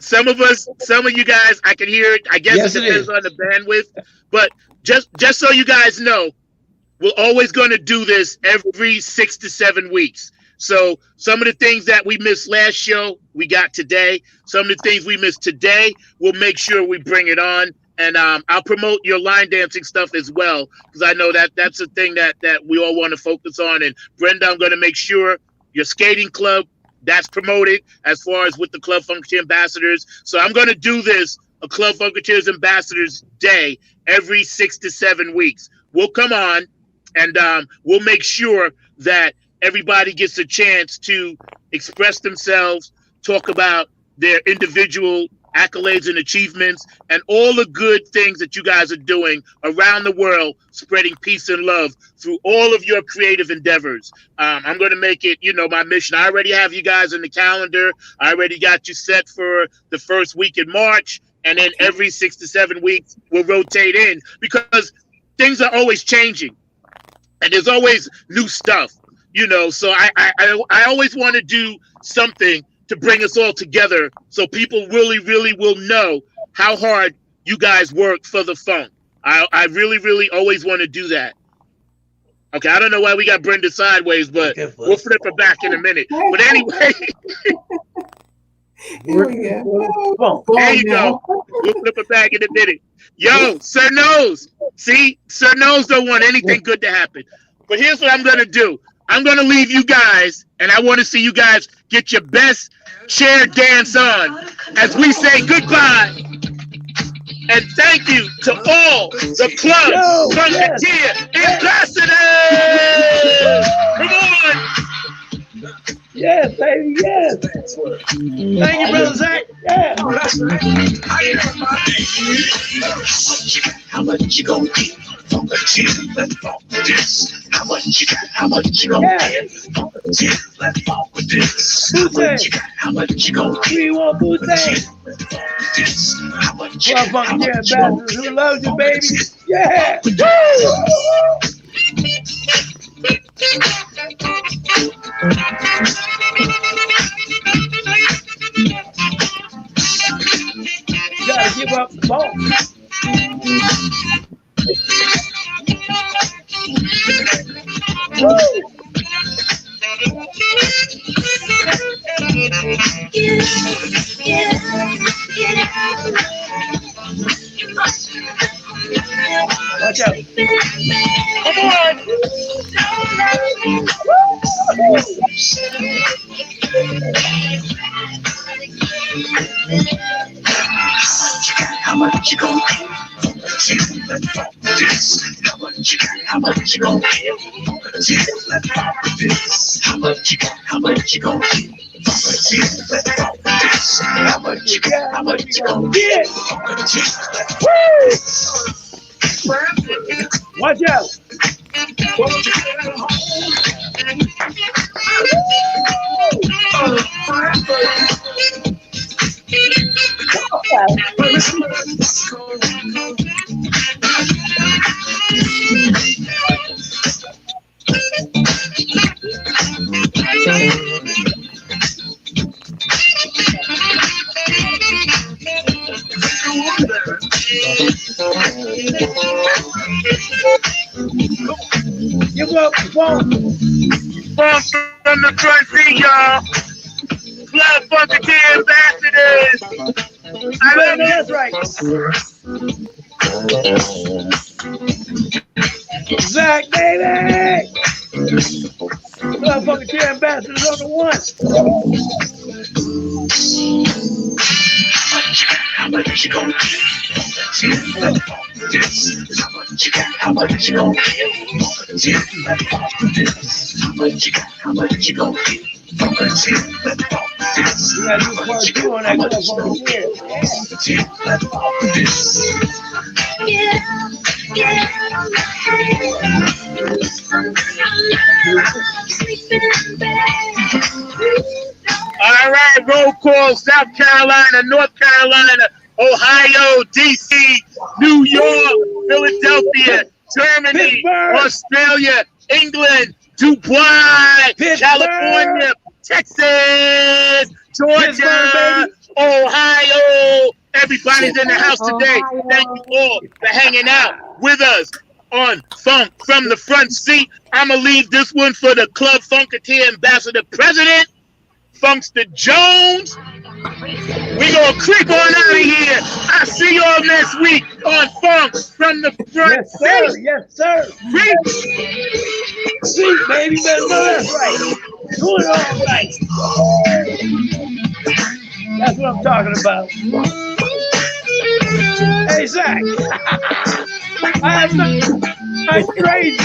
Speaker 1: Some of you guys, I can hear it. I guess
Speaker 7: Yes,
Speaker 1: it
Speaker 7: it
Speaker 1: depends
Speaker 7: is.
Speaker 1: on the bandwidth. But just so you guys know, we're always going to do this every 6 to 7 weeks. So some of the things that we missed last show, we got today. Some of the things we missed today, we'll make sure we bring it on. And I'll promote your line dancing stuff as well, because I know that that's a thing that we all want to focus on. And Brenda, I'm going to make sure your skating club, that's promoted as far as with the Club Funketeer Ambassadors. So I'm going to do this, a Club Funketeers Ambassadors Day, every 6 to 7 weeks. We'll come on and we'll make sure that everybody gets a chance to express themselves, talk about their individual accolades and achievements, and all the good things that you guys are doing around the world, spreading peace and love through all of your creative endeavors. I'm going to make it, you know, my mission. I already have you guys in the calendar. I already got you set for the first week in March, and then every 6 to 7 weeks we'll rotate in, because things are always changing and there's always new stuff, you know. So I always want to do something to bring us all together, so people really will know how hard you guys work for the funk. I really, really always want to do that. Okay, I don't know why we got Brenda sideways, but we'll flip her back in a minute. But anyway,
Speaker 10: Here we go.
Speaker 1: there you go. We'll flip her back in a minute. Yo, Sir Nose. See, Sir Nose don't want anything good to happen. But here's what I'm going to do. I'm going to leave you guys, and I want to see you guys get your best chair dance on as we say goodbye. And thank you to all the Club Funketeer ambassadors. Come on.
Speaker 7: Yes, baby, yes. Thank you, Brother Zach. Yeah.
Speaker 12: How much you gonna get from the team? Let's talk with this. How much you got? How much you gonna get from the team? Let's talk with this. How much you got? How much you gonna get?
Speaker 7: We want Bootsy.
Speaker 12: How much you got?
Speaker 7: How much you gonna who loves you, baby? Yeah. You gotta give up the ball. Watch out.
Speaker 1: Come on.
Speaker 12: How much you gonna get? Let's talk with this. How much you got? How much you gonna get? Let's talk with this. How much you got? How much you gonna get? Let's talk with this. How much you got? How much you gonna get?
Speaker 7: Watch out. Give up the phone.
Speaker 1: From the front seat, y'all. Club Funketeer ambassadors. I love you.
Speaker 7: That's right. Zach, baby. Club Funketeer ambassadors on the one.
Speaker 12: How much you gonna get? How much you got? How much you gonna get? How much you got? How much you gonna get?
Speaker 7: You gotta do part two on that Club Funketeer.
Speaker 1: All right, roll call. South Carolina, North Carolina, Ohio, DC, New York, Philadelphia, Germany,
Speaker 7: Pittsburgh,
Speaker 1: Australia, England, Dubai,
Speaker 7: Pittsburgh,
Speaker 1: California, Texas, Georgia,
Speaker 7: baby.
Speaker 1: Ohio. Everybody's in the house today. Thank you all for hanging out with us on Funk from the Front Seat. I'm going to leave this one for the Club Funketeer Ambassador President, Funkster Jones. We're going to creep on out of here. I'll see y'all next week on Funk from the Front Seat.
Speaker 7: Yes, sir. Sweet, baby. Better know that's right. Do it all right. That's what I'm talking about. Hey, Zach. I'm crazy.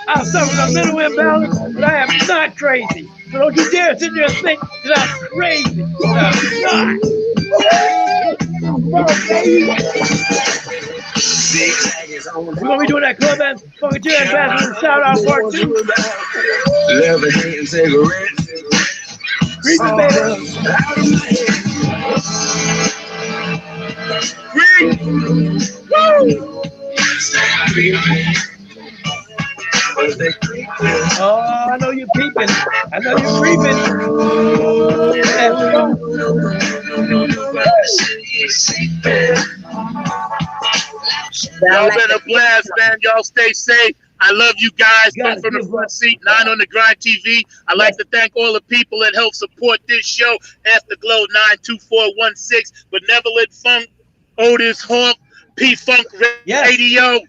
Speaker 7: I suffer from mental imbalance, but I am not crazy. So don't you dare sit there and think that I'm crazy. I'm not. Come on, baby. We're going to be doing that Club Funketeer Ambassador shout out part 2.
Speaker 12: Leather hand cigarettes.
Speaker 7: Creepy, baby. Oh, I know you're peeping. I know you're creeping. Let's go.
Speaker 1: Y'all been a blast, man. Y'all stay safe. I love you guys. Come from the front seat, 9 on the Grind TV. I'd like to thank all the people that help support this show. Afterglow 92416, Benevolent Funk, Otis Hawk, P-Funk Radio.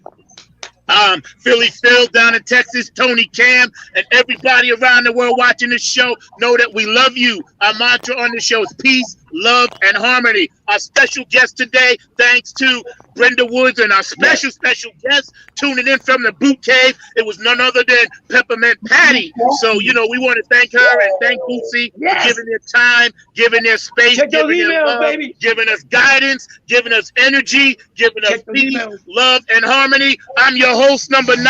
Speaker 1: Philly Phil down in Texas, Tony Cam, and everybody around the world watching this show, know that we love you. Our mantra on the show is peace, love, and harmony. Our special guest today, thanks to Brenda Woods, and our special guest tuning in from the Boot Cave, it was none other than Peppermint Patty. So, we want to thank her and thank Bootsy for giving their time, giving their space, giving their love, giving us guidance, giving us energy, giving us peace, love, and harmony. I'm your host, number 9,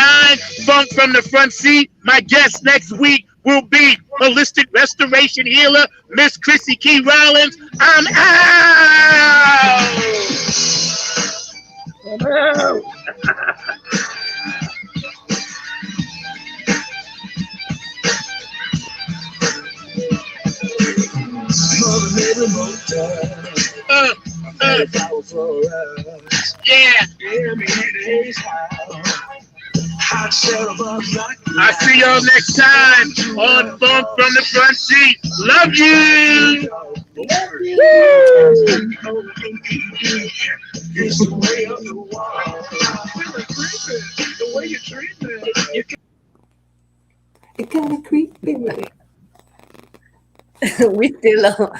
Speaker 1: Funk from the Front Seat. My guest next week will be holistic restoration healer, Miss Chrissy Key Rollins. I'm out. Yeah. I see y'all next time on Funk from the Front Seat. Love you.
Speaker 10: It kind of creepy.
Speaker 3: We still on.